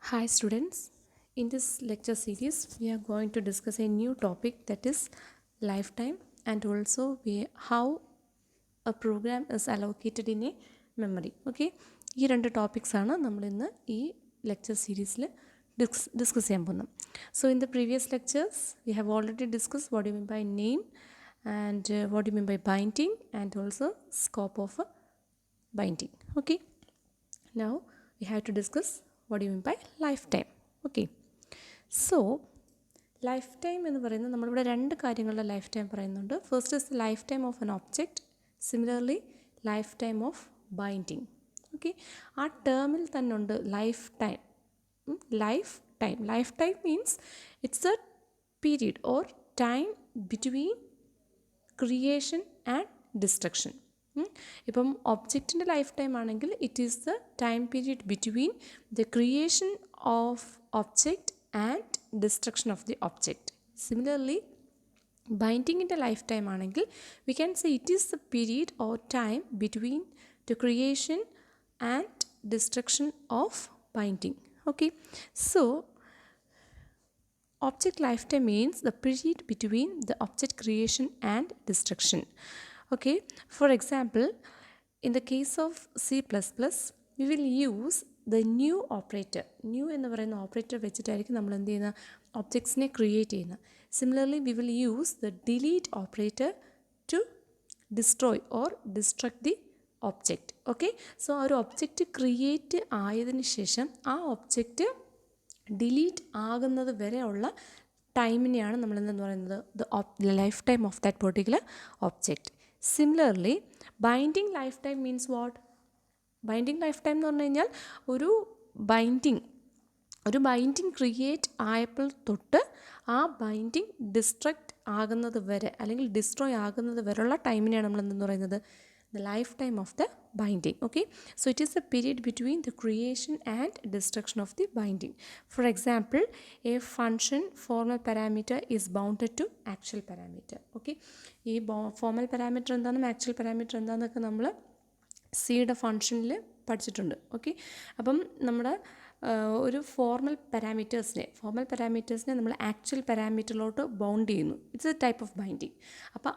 Hi students, in this lecture series we are going to discuss a new topic, that is lifetime, and also how a program is allocated in a memory. Okay, ഈ രണ്ട് ടോപ്പിക്സാണ് നമ്മൾ ഇന്ന് ഈ lecture സീരീസിൽ discuss ചെയ്യാൻ പോകുന്നത്. So in the previous lectures we have already discuss what you mean by name and what you mean by binding and also scope of binding. Okay, now we have to discuss what do you mean by lifetime. Okay, so lifetime എന്ന് പറയുന്നത് നമ്മളിവിടെ രണ്ട് കാര്യങ്ങളുടെ life time പറയുന്നുണ്ട്. First is life time of an object, similarly life time of binding. Okay, ആ ടേമിൽ തന്നെ ഉണ്ട് life time. Life time means it's a period or time between creation and destruction. ഇപ്പം ഒബ്ജക്റ്റിൻ്റെ ലൈഫ് ടൈം ആണെങ്കിൽ it is the time period between the creation of object and destruction of the object. Similarly ബൈൻഡിങ്ങിൻ്റെ life time ആണെങ്കിൽ we can say it is the period or time between the creation and destruction of binding. Okay, so object lifetime means the period between the object creation and destruction. Okay, for example, in the case of C++, we will use the new operator. New എന്ന് പറയുന്ന operator വെച്ചിട്ടായിരിക്കും നമ്മൾ എന്ത് ചെയ്യുന്ന ഒബ്ജക്ട്സിനെ create ചെയ്യുന്നത്. Similarly we will use the delete operator to destroy or destruct the object. Okay, so ആ ഒരു ഒബ്ജക്റ്റ് ക്രിയേറ്റ് ആയതിനു ശേഷം ആ ഒബ്ജക്റ്റ് ഡിലീറ്റ് ആകുന്നത് വരെയുള്ള ടൈമിനെയാണ് നമ്മൾ എന്തെന്ന് പറയുന്നത് the life time of that particular object. Similarly binding life time means what? Binding life time എന്ന് പറഞ്ഞു കഴിഞ്ഞാൽ ഒരു ബൈൻഡിങ് ക്രിയേറ്റ് ആയപ്പോൾ തൊട്ട് ആ ബൈൻഡിങ് ഡിസ്ട്രക്റ്റ് ആകുന്നത് വരെ അല്ലെങ്കിൽ ഡിസ്ട്രോയ് ആകുന്നത് വരെയുള്ള ടൈമിനെയാണ് നമ്മൾ എന്തെന്ന് പറയുന്നത് the lifetime of the binding. Okay, so it is the period between the creation and destruction of the binding. For example, a function formal parameter is bounded to actual parameter. Okay, ഈ formal parameter എന്താണെന്നും actual parameter എന്താണെന്നൊക്കെ നമ്മൾ സിയുടെ ഫംഗ്ഷനിൽ പഠിച്ചിട്ടുണ്ട്. Okay, അപ്പം നമ്മുടെ ഒരു ഫോർമൽ പാരാമീറ്റേഴ്സിനെ നമ്മൾ ആക്ച്വൽ പാരാമീറ്ററിലോട്ട് ബൗണ്ട് ചെയ്യുന്നു. It's A type of binding. അപ്പോൾ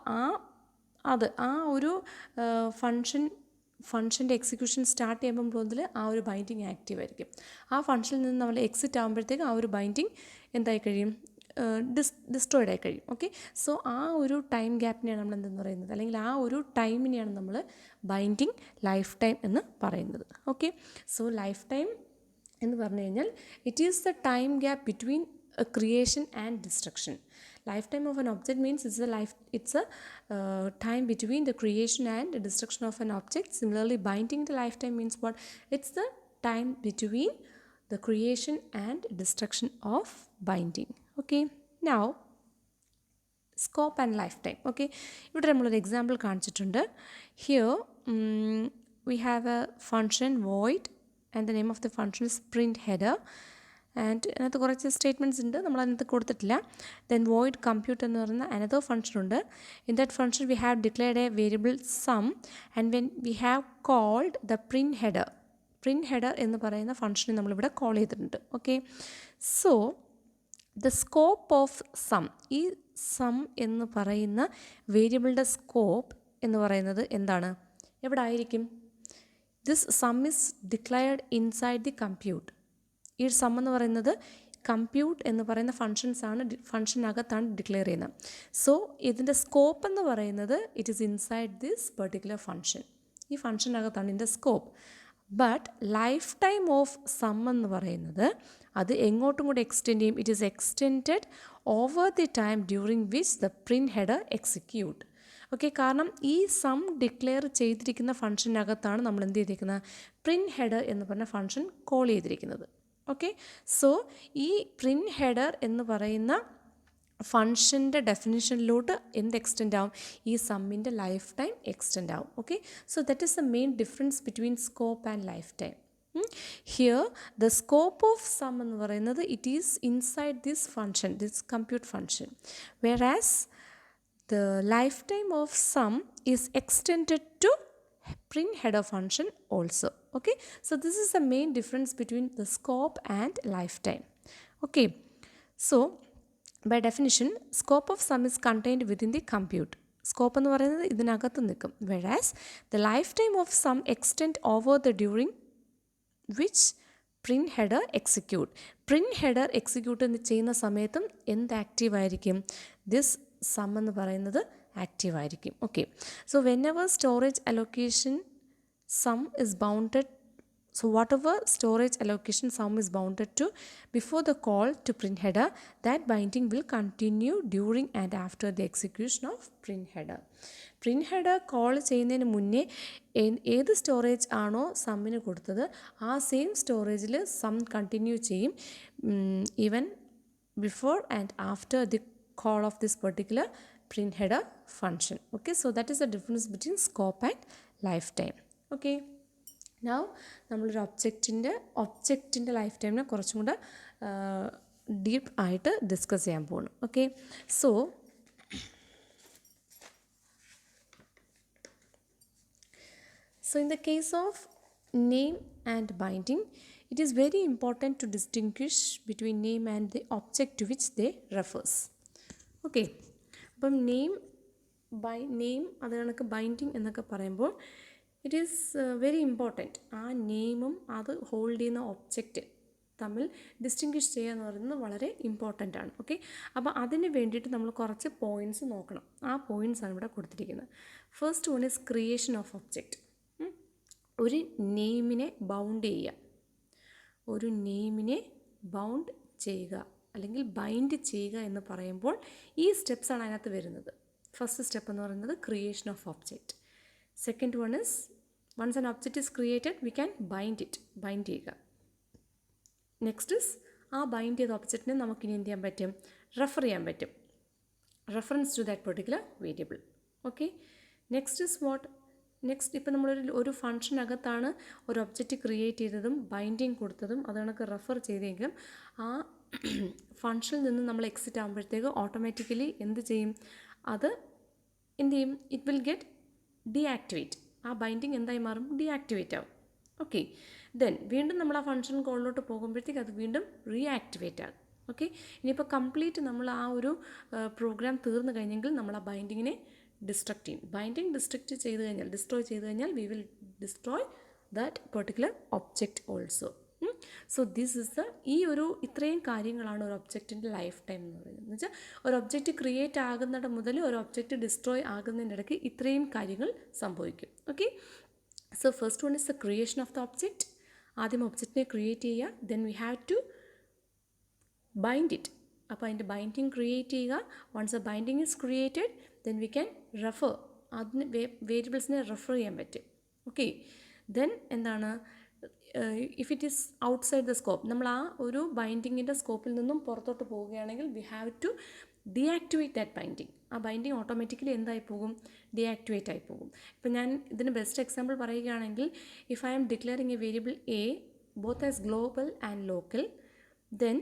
ആ ഒരു ഫംഗ്ഷൻ്റെ എക്സിക്യൂഷൻ സ്റ്റാർട്ട് ചെയ്യുമ്പോൾ മുതൽ ആ ഒരു ബൈൻഡിങ് ആക്റ്റീവ് ആയിരിക്കും. ആ ഫംഗ്ഷനിൽ നിന്ന് നമ്മൾ എക്സിറ്റ് ആകുമ്പോഴത്തേക്ക് ആ ഒരു ബൈൻഡിങ് എന്തായി കഴിയും? ഡിസ്ട്രോയിഡ് ആയി കഴിയും. ഓക്കെ, സോ ആ ഒരു ടൈം ഗ്യാപ്പിനെയാണ് നമ്മൾ എന്തെന്ന് പറയുന്നത്, അല്ലെങ്കിൽ ആ ഒരു ടൈമിനെയാണ് നമ്മൾ ബൈൻഡിങ് ലൈഫ് ടൈം എന്ന് പറയുന്നത്. ഓക്കെ, സോ ലൈഫ് ടൈം എന്ന് പറഞ്ഞു കഴിഞ്ഞാൽ it is the time gap between creation and destruction. Lifetime of an object means it's a time between the creation and destruction of an object. Similarly, binding the lifetime means what? It's the time between the creation and destruction of binding. Okay, now scope and lifetime. Okay, ഇവിടെ നമ്മളൊരു example കാണിച്ചിട്ടുണ്ട്. Here we have a function void and the name of the function is print header. And അതിനകത്ത് കുറച്ച് statements ഉണ്ട്, നമ്മൾ അതിനകത്ത് കൊടുത്തിട്ടില്ല. Then void compute എന്ന് പറയുന്ന അനദർ ഫംഗ്ഷൻ ഉണ്ട്. In that function we have declared a variable sum and when we have called the print header എന്ന് പറയുന്ന ഫംഗ്ഷനെ നമ്മളിവിടെ കോൾ ചെയ്തിട്ടുണ്ട്. Okay, so the scope of sum, ഈ സം എന്ന് പറയുന്ന വേരിയബിളിൻ്റെ സ്കോപ്പ് എന്ന് പറയുന്നത് എന്താണ്? എവിടെ ആയിരിക്കും? This sum is declared inside the compute. ഈ സം എന്ന് പറയുന്നത് കമ്പ്യൂട്ട് എന്ന് പറയുന്ന ഫംഗ്ഷനകത്താണ് ഡിക്ലെയർ ചെയ്യുന്നത്. സോ ഇതിൻ്റെ സ്കോപ്പ് എന്ന് പറയുന്നത് it is inside this particular function. ഈ ഫംഗ്ഷനകത്താണ് ഇതിൻ്റെ scope. But life time of sum എന്ന് പറയുന്നത് അത് എങ്ങോട്ടും കൂടി എക്സ്റ്റെൻഡ് ചെയ്യും. It is extended over the time during which the print header execute. Okay, കാരണം ഈ സം ഡിക്ലെയർ ചെയ്തിരിക്കുന്ന ഫംഗ്ഷനകത്താണ് നമ്മൾ എന്ത് ചെയ്തിരിക്കുന്നത്? പ്രിൻറ്റ് ഹെഡർ എന്ന് പറഞ്ഞ ഫംഗ്ഷൻ കോൾ ചെയ്തിരിക്കുന്നത്. ഓക്കെ, സോ ഈ പ്രിൻറ്റ് ഹെഡർ എന്ന് പറയുന്ന ഫംഗ്ഷൻ്റെ ഡെഫിനിഷനിലോട്ട് എന്ത് എക്സ്റ്റെൻഡ് ആവും? ഈ സമ്മിൻ്റെ ലൈഫ് ടൈം എക്സ്റ്റെൻഡ് ആവും. Okay, so that is the main difference between scope and life time. Here the scope of sum എന്ന് പറയുന്നത് it is inside this function, this compute function, whereas the lifetime of sum is extended to print header function also. Okay, so this is the main difference between the scope and lifetime. Okay, so by definition, scope of sum is contained within the compute. Scope എന്ന് പറയുന്നത് ഇതിനകത്ത് നിൽക്കും. Whereas the lifetime of sum extend over the during which print header execute. Print header execute എന്ന് ചെയ്യുന്ന സമയത്തും എന്ത് active ആയിരിക്കും? This some എന്ന് പറയുന്നത് ആക്റ്റീവ് ആയിരിക്കും. Okay, so whenever storage allocation sum is bounded, so whatever storage allocation sum is bounded to before the call to print header, that binding will continue during and after the execution of print header. Print header call ചെയ്യുന്നതിന് മുന്നേ ഏത് storage ആണോ സമ്മിന് കൊടുത്തത് ആ same സ്റ്റോറേജിൽ some continue ചെയ്യും even before and after the call of this particular print header function. Okay, so that is the difference between scope and lifetime. Okay, now നമ്മളൊരു ഒബ്ജക്റ്റിൻ്റെ life ടൈമിനെ കുറച്ചും കൂടെ ഡീപ്പ് ആയിട്ട് ഡിസ്കസ് ചെയ്യാൻ പോകുന്നു. Okay, so in the case of name and binding, it is very important to distinguish between name and the object to which they refers. Okay, അപ്പം name അത് കണക്ക് binding എന്നൊക്കെ പറയുമ്പോൾ ഇറ്റ് ഈസ് വെരി ഇമ്പോർട്ടൻറ്റ്. ആ നെയിമും അത് hold ചെയ്യുന്ന object തമ്മിൽ ഡിസ്റ്റിങ്വിഷ് ചെയ്യുക എന്ന് പറയുന്നത് വളരെ ഇമ്പോർട്ടൻ്റ് ആണ്. ഓക്കെ, അപ്പോൾ അതിന് വേണ്ടിയിട്ട് നമ്മൾ കുറച്ച് പോയിൻറ്റ്സ് നോക്കണം. ആ പോയിൻറ്റ്സാണ് ഇവിടെ കൊടുത്തിരിക്കുന്നത്. First one is creation of object. ഒരു നെയിമിനെ ബൗണ്ട് ചെയ്യുക, ഒരു നെയിമിനെ ബൗണ്ട് ചെയ്യുക അല്ലെങ്കിൽ ബൈൻഡ് ചെയ്യുക എന്ന് പറയുമ്പോൾ ഈ സ്റ്റെപ്സാണ് അതിനകത്ത് വരുന്നത്. ഫസ്റ്റ് സ്റ്റെപ്പ് എന്ന് പറയുന്നത് creation of object. Second one is once an object is created we can bind ചെയ്യുക. നെക്സ്റ്റ് ഇസ് ആ ബൈൻഡ് ചെയ്ത ഒബ്ജക്റ്റിനെ നമുക്കിനി എന്ത് ചെയ്യാൻ പറ്റും? റെഫർ ചെയ്യാൻ പറ്റും, reference to that particular variable. Okay, next is what? Next ഇപ്പോൾ നമ്മളൊരു ഫംഗ്ഷനകത്താണ് ഒരു ഒബ്ജക്റ്റ് ക്രിയേറ്റ് ചെയ്തതും ബൈൻഡിങ് കൊടുത്തതും അത് കണക്ക് റെഫർ ചെയ്തെങ്കിലും ആ ഫംഗ്ഷനിൽ നിന്ന് നമ്മൾ എക്സിറ്റ് ആകുമ്പോഴത്തേക്ക് ഓട്ടോമാറ്റിക്കലി എന്ത് ചെയ്യും? അത് എന്ത് ചെയ്യും? It will get deactivate. ആ ബൈൻഡിങ് എന്തായി മാറും? ഡീആക്ടിവേറ്റ് ആവും. ഓക്കെ, ദെൻ വീണ്ടും നമ്മൾ ആ ഫംഗ്ഷൻ കോളിലോട്ട് പോകുമ്പോഴത്തേക്ക് അത് വീണ്ടും റീആക്ടിവേറ്റ് ആകും. ഓക്കെ, ഇനിയിപ്പോൾ കംപ്ലീറ്റ് നമ്മൾ ആ ഒരു പ്രോഗ്രാം തീർന്നു കഴിഞ്ഞെങ്കിൽ നമ്മൾ ആ ബൈൻഡിങ്ങിനെ ഡിസ്ട്രക്ട് ചെയ്യും. ബൈൻഡിങ് ഡിസ്ട്രോയ് ചെയ്ത് കഴിഞ്ഞാൽ we will destroy that particular object also. So this is ഈ ഇത്രയും കാര്യങ്ങളാണ് ഒരു ഒബ്ജക്റ്റിൻ്റെ ലൈഫ് ടൈം എന്ന് പറയുന്നത്. എന്ന് വെച്ചാൽ ഒരു ഒബ്ജക്റ്റ് ക്രിയേറ്റ് ആകുന്നിട മുതൽ ഒരു ഒബ്ജക്റ്റ് ഡിസ്ട്രോയ് ആകുന്നതിൻ്റെ ഇടയ്ക്ക് ഇത്രയും കാര്യങ്ങൾ സംഭവിക്കും. Okay, so first one is the creation of the object. ആദ്യം ഒബ്ജക്റ്റിനെ ക്രിയേറ്റ് ചെയ്യുക, then we have to bind it. അപ്പോൾ അതിൻ്റെ ബൈൻഡിങ് ക്രിയേറ്റ് ചെയ്യുക. Once a binding is created then we can refer, അതിന് വേരിയബിൾസിനെ റെഫർ ചെയ്യാൻ പറ്റും. ഓക്കെ, ദെൻ എന്താണ്? If it is outside the scope, നമ്മൾ ആ ഒരു ബൈൻഡിങ്ങിൻ്റെ സ്കോപ്പിൽ നിന്നും പുറത്തോട്ട് പോവുകയാണെങ്കിൽ we have to deactivate that binding. ആ ബൈൻഡിങ് ഓട്ടോമാറ്റിക്കലി എന്തായി പോകും? ഡീആക്ടിവേറ്റ് ആയി പോകും. ഇപ്പം ഞാൻ ഇതിന് ബെസ്റ്റ് എക്സാമ്പിൾ പറയുകയാണെങ്കിൽ, if I am declaring a variable a both as global and local, then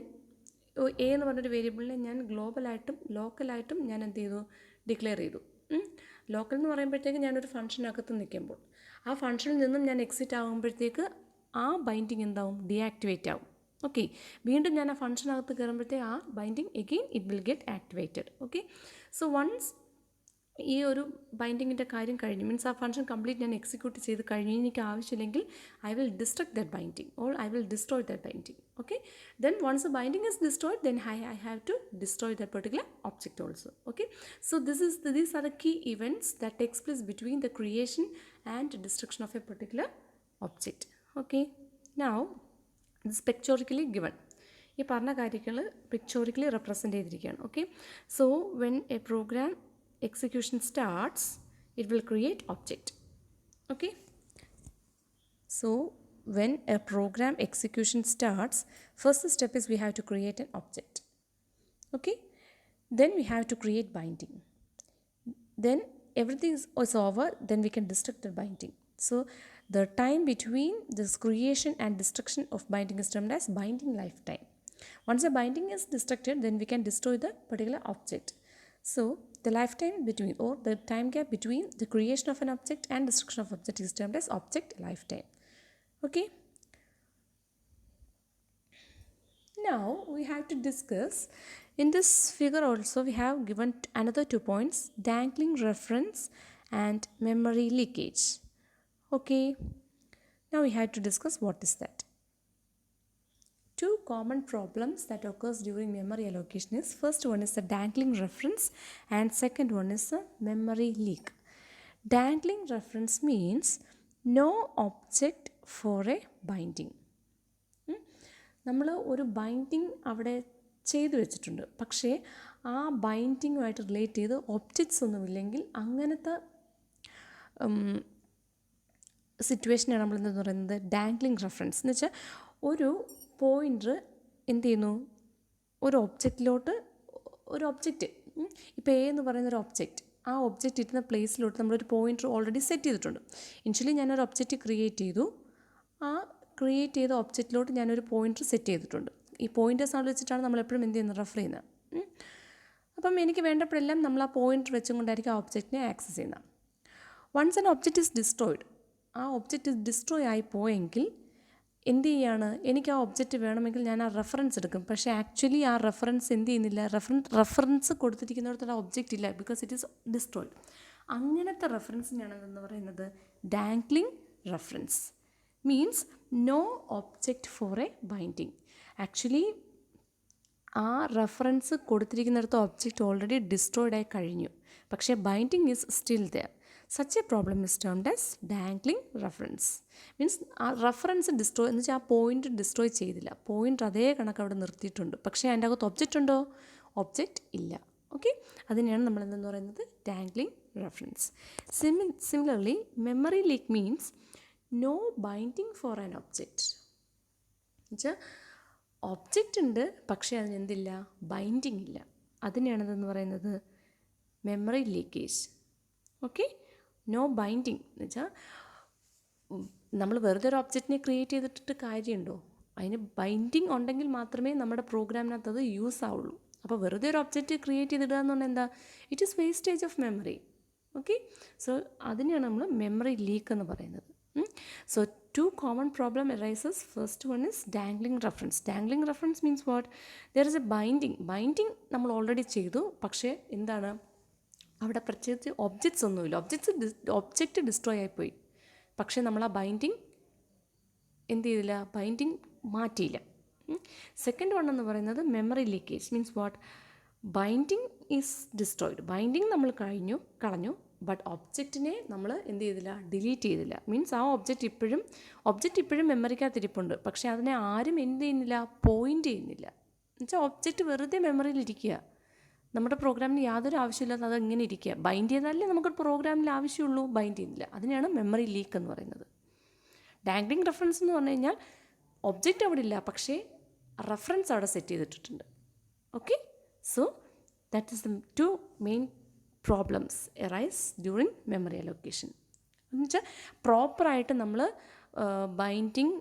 a എന്ന് പറഞ്ഞൊരു വേരിയബിളിനെ ഞാൻ ഗ്ലോബലായിട്ടും ലോക്കലായിട്ടും ഞാൻ എന്ത് ചെയ്തു? ഡിക്ലെയർ ചെയ്തു. ലോക്കൽ എന്ന് പറയുമ്പോഴത്തേക്ക് ഞാനൊരു ഫംഗ്ഷനകത്ത് നിൽക്കുമ്പോൾ ആ ഫംഗ്ഷനിൽ നിന്നും ഞാൻ എക്സിറ്റ് ആകുമ്പോഴത്തേക്ക് ആ ബൈൻഡിങ് എന്താവും? ഡീആക്ടിവേറ്റ് ആവും. ഓക്കെ, വീണ്ടും ഞാൻ ആ ഫംഗ്ഷനകത്ത് കയറുമ്പോഴത്തേക്ക് ആ binding again it will get activated. Okay, so once ഈ ഒരു ബൈൻഡിങ്ങിൻ്റെ കാര്യം കഴിഞ്ഞു, മീൻസ് ആ ഫംഗ്ഷൻ കംപ്ലീറ്റ് ഞാൻ എക്സിക്യൂട്ട് ചെയ്ത് കഴിഞ്ഞ് എനിക്ക് ആവശ്യമില്ലെങ്കിൽ I will destruct that binding or I will destroy that binding. Okay, then once a binding is destroyed then I have to destroy that particular object also. Okay, so these are the key events that takes place between the creation and destruction of a particular object. Okay, now this is pictorially given. ഈ പറഞ്ഞ കാര്യങ്ങൾ pictorially represent ചെയ്തിരിക്കുകയാണ്. Okay, so when a program execution starts, it will create object. Okay, so when a program execution starts, first step is we have to create an object. Okay, then we have to create binding, then everything is over, then we can destruct the binding. So the time between this creation and destruction of binding is termed as binding lifetime. Once the binding is destructed, then we can destroy the particular object. So the lifetime between, or the time gap between the creation of an object and destruction of object is termed as object lifetime. Okay. Now we have to discuss, in this figure also we have given another 2 points, dangling reference and memory leakage. Okay, now we have to discuss what is that. Two common problems that occurs during memory allocation is, first one is the dangling reference and second one is the memory leak. Dangling reference means no object for a binding. നമ്മൾ ഒരു binding അവിടെ ചെയ്തു വെച്ചിട്ടുണ്ട്, പക്ഷേ ആ ബൈൻഡിങ്ങുമായിട്ട് relate ചെയ്ത് objects ഒന്നുമില്ലെങ്കിൽ അങ്ങനത്തെ സിറ്റുവേഷനാണ് നമ്മളെന്തെന്ന് പറയുന്നത് ഡാംഗ്ലിംഗ് റെഫറൻസ്. എന്ന് വെച്ചാൽ ഒരു പോയിൻ്റർ എന്ത് ചെയ്യുന്നു, ഒരു ഒബ്ജക്റ്റിലോട്ട്, ഒരു ഒബ്ജക്റ്റ് ഇപ്പോൾ എ എന്ന് പറയുന്ന ഒരു ഒബ്ജക്റ്റ്, ആ ഒബ്ജക്റ്റ് ഇരുന്ന പ്ലേസിലോട്ട് നമ്മളൊരു പോയിൻ്റർ ഓൾറെഡി സെറ്റ് ചെയ്തിട്ടുണ്ട്. ഇനിഷ്യലി ഞാനൊരു ഒബ്ജക്റ്റ് ക്രിയേറ്റ് ചെയ്തു, ആ ക്രിയേറ്റ് ചെയ്ത ഒബ്ജക്റ്റിലോട്ട് ഞാനൊരു പോയിൻ്റർ സെറ്റ് ചെയ്തിട്ടുണ്ട്. ഈ പോയിൻ്റേഴ്സ് ആണ് വെച്ചിട്ടാണ് നമ്മളെപ്പോഴും എന്ത് ചെയ്യുന്നത്, റെഫർ ചെയ്യുന്നത്. അപ്പം എനിക്ക് വേണ്ടപ്പോഴെല്ലാം നമ്മൾ ആ പോയിൻ്റർ വെച്ചും കൊണ്ടായിരിക്കും ആ ഒബ്ജക്റ്റിനെ ആക്സസ് ചെയ്യുന്നത്. Once an object is destroyed, ആ ഒബ്ജക്റ്റ് ഡിസ്ട്രോയ് ആയി പോയെങ്കിൽ എന്ത് ചെയ്യാണ്, എനിക്ക് ആ ഒബ്ജക്റ്റ് വേണമെങ്കിൽ ഞാൻ ആ റെഫറൻസ് എടുക്കും, പക്ഷേ ആക്ച്വലി ആ റെഫറൻസ് എന്ത് ചെയ്യുന്നില്ല, റെഫറൻസ് കൊടുത്തിരിക്കുന്നിടത്തോടെ ആ ഒബ്ജക്റ്റ് ഇല്ല, ബിക്കോസ് ഇറ്റ് ഈസ് ഡിസ്ട്രോയിഡ്. അങ്ങനത്തെ റെഫറൻസിനാണ് എന്ന് പറയുന്നത് dangling reference. Means no object for a binding. Actually ആ റെഫറൻസ് കൊടുത്തിരിക്കുന്നിടത്ത് ഒബ്ജക്റ്റ് ഓൾറെഡി ഡിസ്ട്രോയിഡ് ആയി കഴിഞ്ഞു, പക്ഷേ binding is still there. Such a problem is termed as dangling reference. Means ആ റെഫറൻസ് ഡിസ്ട്രോയ് എന്ന് വെച്ചാൽ ആ പോയിൻ്റ് ഡിസ്ട്രോയ് ചെയ്തില്ല, പോയിൻ്റ് അതേ കണക്ക് അവിടെ നിർത്തിയിട്ടുണ്ട്, പക്ഷേ അതിൻ്റെ അകത്ത് ഒബ്ജക്റ്റ് ഉണ്ടോ, ഒബ്ജക്റ്റ് ഇല്ല. ഓക്കെ, അതിനെയാണ് നമ്മൾ എന്തെന്ന് പറയുന്നത് dangling reference. Similarly memory leak means no binding for an object. എന്നുവെച്ചാൽ ഒബ്ജക്റ്റ് ഉണ്ട്, പക്ഷേ അതിനെന്തില്ല, ബൈൻഡിങ് ഇല്ല. അതിനെയാണെന്ന് പറയുന്നത് memory leakage. Okay, no binding എന്ന് വെച്ചാൽ നമ്മൾ വെറുതെ ഒരു ഒബ്ജക്റ്റിനെ ക്രിയേറ്റ് ചെയ്തിട്ട് കാര്യമുണ്ടോ, അതിന് ബൈൻഡിങ് ഉണ്ടെങ്കിൽ മാത്രമേ നമ്മുടെ പ്രോഗ്രാമിനകത്ത് അത് യൂസ് ആവുള്ളൂ. അപ്പോൾ വെറുതെ ഒരു ഒബ്ജക്റ്റ് ക്രിയേറ്റ് ചെയ്തിടുക എന്ന് പറഞ്ഞാൽ എന്താ, it is wastage of memory. Okay, so അതിനെയാണ് നമ്മൾ മെമ്മറി ലീക്ക് എന്ന് പറയുന്നത്. So two common problem arises. First one is dangling reference. Dangling reference means what? There is a binding. Binding നമ്മൾ ഓൾറെഡി ചെയ്തു, പക്ഷേ എന്താണ് അവിടെ പ്രത്യേകിച്ച് ഒബ്ജക്ട്സ് ഒന്നുമില്ല, ഒബ്ജക്റ്റ് ഡിസ്ട്രോയ് ആയിപ്പോയി, പക്ഷേ നമ്മൾ ആ ബൈൻഡിങ് എന്ത് ചെയ്തില്ല, ബൈൻഡിങ് മാറ്റിയില്ല. സെക്കൻഡ് വൺ എന്ന് പറയുന്നത് memory leakage. Means what? Binding is destroyed, binding നമ്മൾ കളഞ്ഞു, ബട്ട് ഒബ്ജക്റ്റിനെ നമ്മൾ എന്ത് ചെയ്തില്ല, ഡിലീറ്റ് ചെയ്തില്ല. മീൻസ് ആ ഒബ്ജക്റ്റ് ഇപ്പോഴും മെമ്മറിക്കകത്തിരിപ്പുണ്ട്, പക്ഷേ അതിനെ ആരും എന്ത് ചെയ്യുന്നില്ല, പോയിൻ്റ് ചെയ്യുന്നില്ല. എന്നുവെച്ചാൽ ഒബ്ജക്റ്റ് വെറുതെ മെമ്മറിയിലിരിക്കുക, നമ്മുടെ പ്രോഗ്രാമിന് യാതൊരു ആവശ്യമില്ലാതെ അത് ഇങ്ങനെ ഇരിക്കുക. ബൈൻഡ് ചെയ്താലേ നമുക്ക് പ്രോഗ്രാമിൽ ആവശ്യമുള്ളൂ, ബൈൻഡ് ചെയ്യുന്നില്ല. അതിനെയാണ് മെമ്മറി ലീക്ക് എന്ന് പറയുന്നത്. ഡാംഗ്ലിംഗ് റെഫറൻസ് എന്ന് പറഞ്ഞു കഴിഞ്ഞാൽ ഒബ്ജക്റ്റ് അവിടെ ഇല്ല, പക്ഷേ റെഫറൻസ് അവിടെ സെറ്റ് ചെയ്തിട്ടുണ്ട്. Okay, so that is the two main problems arise during memory allocation. എന്ന് വെച്ചാൽ പ്രോപ്പറായിട്ട് നമ്മൾ ബൈൻഡിങ്,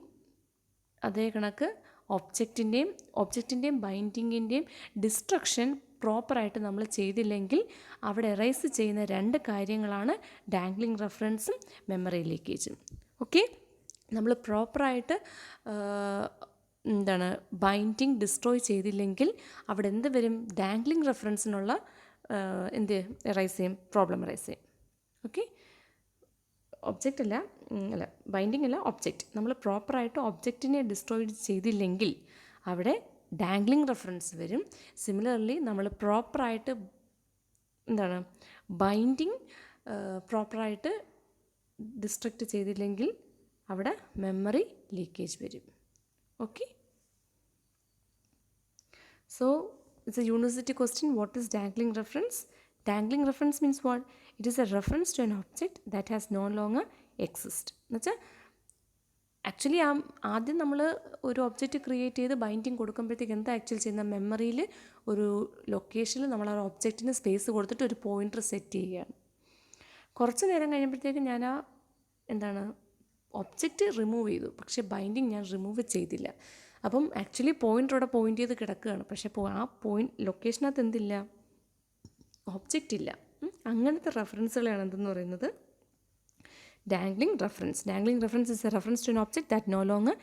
അതേ കണക്ക് ഒബ്ജക്റ്റിൻ്റെയും ബൈൻഡിങ്ങിൻ്റെയും ഡിസ്ട്രക്ഷൻ പ്രോപ്പറായിട്ട് നമ്മൾ ചെയ്തില്ലെങ്കിൽ അവിടെ എറൈസ് ചെയ്യുന്ന രണ്ട് കാര്യങ്ങളാണ് ഡാംഗ്ലിംഗ് റെഫറൻസും മെമ്മറി ലീക്കേജും. ഓക്കെ, നമ്മൾ പ്രോപ്പറായിട്ട് ബൈൻഡിങ് ഡിസ്ട്രോയ് ചെയ്തില്ലെങ്കിൽ അവിടെ എന്ത് വരും, ഡാംഗ്ലിംഗ് റെഫറൻസിനുള്ള എറൈസ് ചെയ്യും, പ്രോബ്ലം എറൈസ് ചെയ്യും. ഓക്കെ, ബൈൻഡിങ് അല്ല ഒബ്ജക്റ്റ്. നമ്മൾ പ്രോപ്പറായിട്ട് ഒബ്ജക്റ്റിനെ ഡിസ്ട്രോയ് ചെയ്തില്ലെങ്കിൽ അവിടെ ഡാംഗ്ലിംഗ് റെഫറൻസ് വരും. സിമിലർലി നമ്മൾ പ്രോപ്പറായിട്ട് ബൈൻഡിങ് പ്രോപ്പറായിട്ട് ഡിസ്ട്രക്റ്റ് ചെയ്തില്ലെങ്കിൽ അവിടെ മെമ്മറി ലീക്കേജ് വരും. Okay, so it's a university question. What is dangling reference? Dangling reference means what? It is a reference to an object that has no longer exist. എന്നുവെച്ചാൽ actually ആദ്യം നമ്മൾ ഒരു object create ചെയ്ത് binding കൊടുക്കുമ്പോഴത്തേക്ക് എന്താ actually ചെയ്യുന്ന, മെമ്മറിയിൽ ഒരു ലൊക്കേഷനിൽ നമ്മൾ ആ ഒബ്ജക്റ്റിന് സ്പേസ് കൊടുത്തിട്ട് ഒരു പോയിൻ്റർ സെറ്റ് ചെയ്യുകയാണ്. കുറച്ച് നേരം കഴിയുമ്പോഴത്തേക്ക് ഞാൻ ഒബ്ജക്റ്റ് റിമൂവ് ചെയ്തു, പക്ഷേ ബൈൻഡിങ് ഞാൻ റിമൂവ് ചെയ്തില്ല. അപ്പം ആക്ച്വലി പോയിൻ്ററോടെ പോയിൻ്റ് ചെയ്ത് കിടക്കുകയാണ്, പക്ഷേ ആ ലൊക്കേഷനകത്ത് എന്തില്ല, ഒബ്ജക്റ്റ് ഇല്ല. അങ്ങനത്തെ റെഫറൻസുകളാണ് എന്തെന്ന് പറയുന്നത് Dangling reference. Dangling reference is a reference to an object that no longer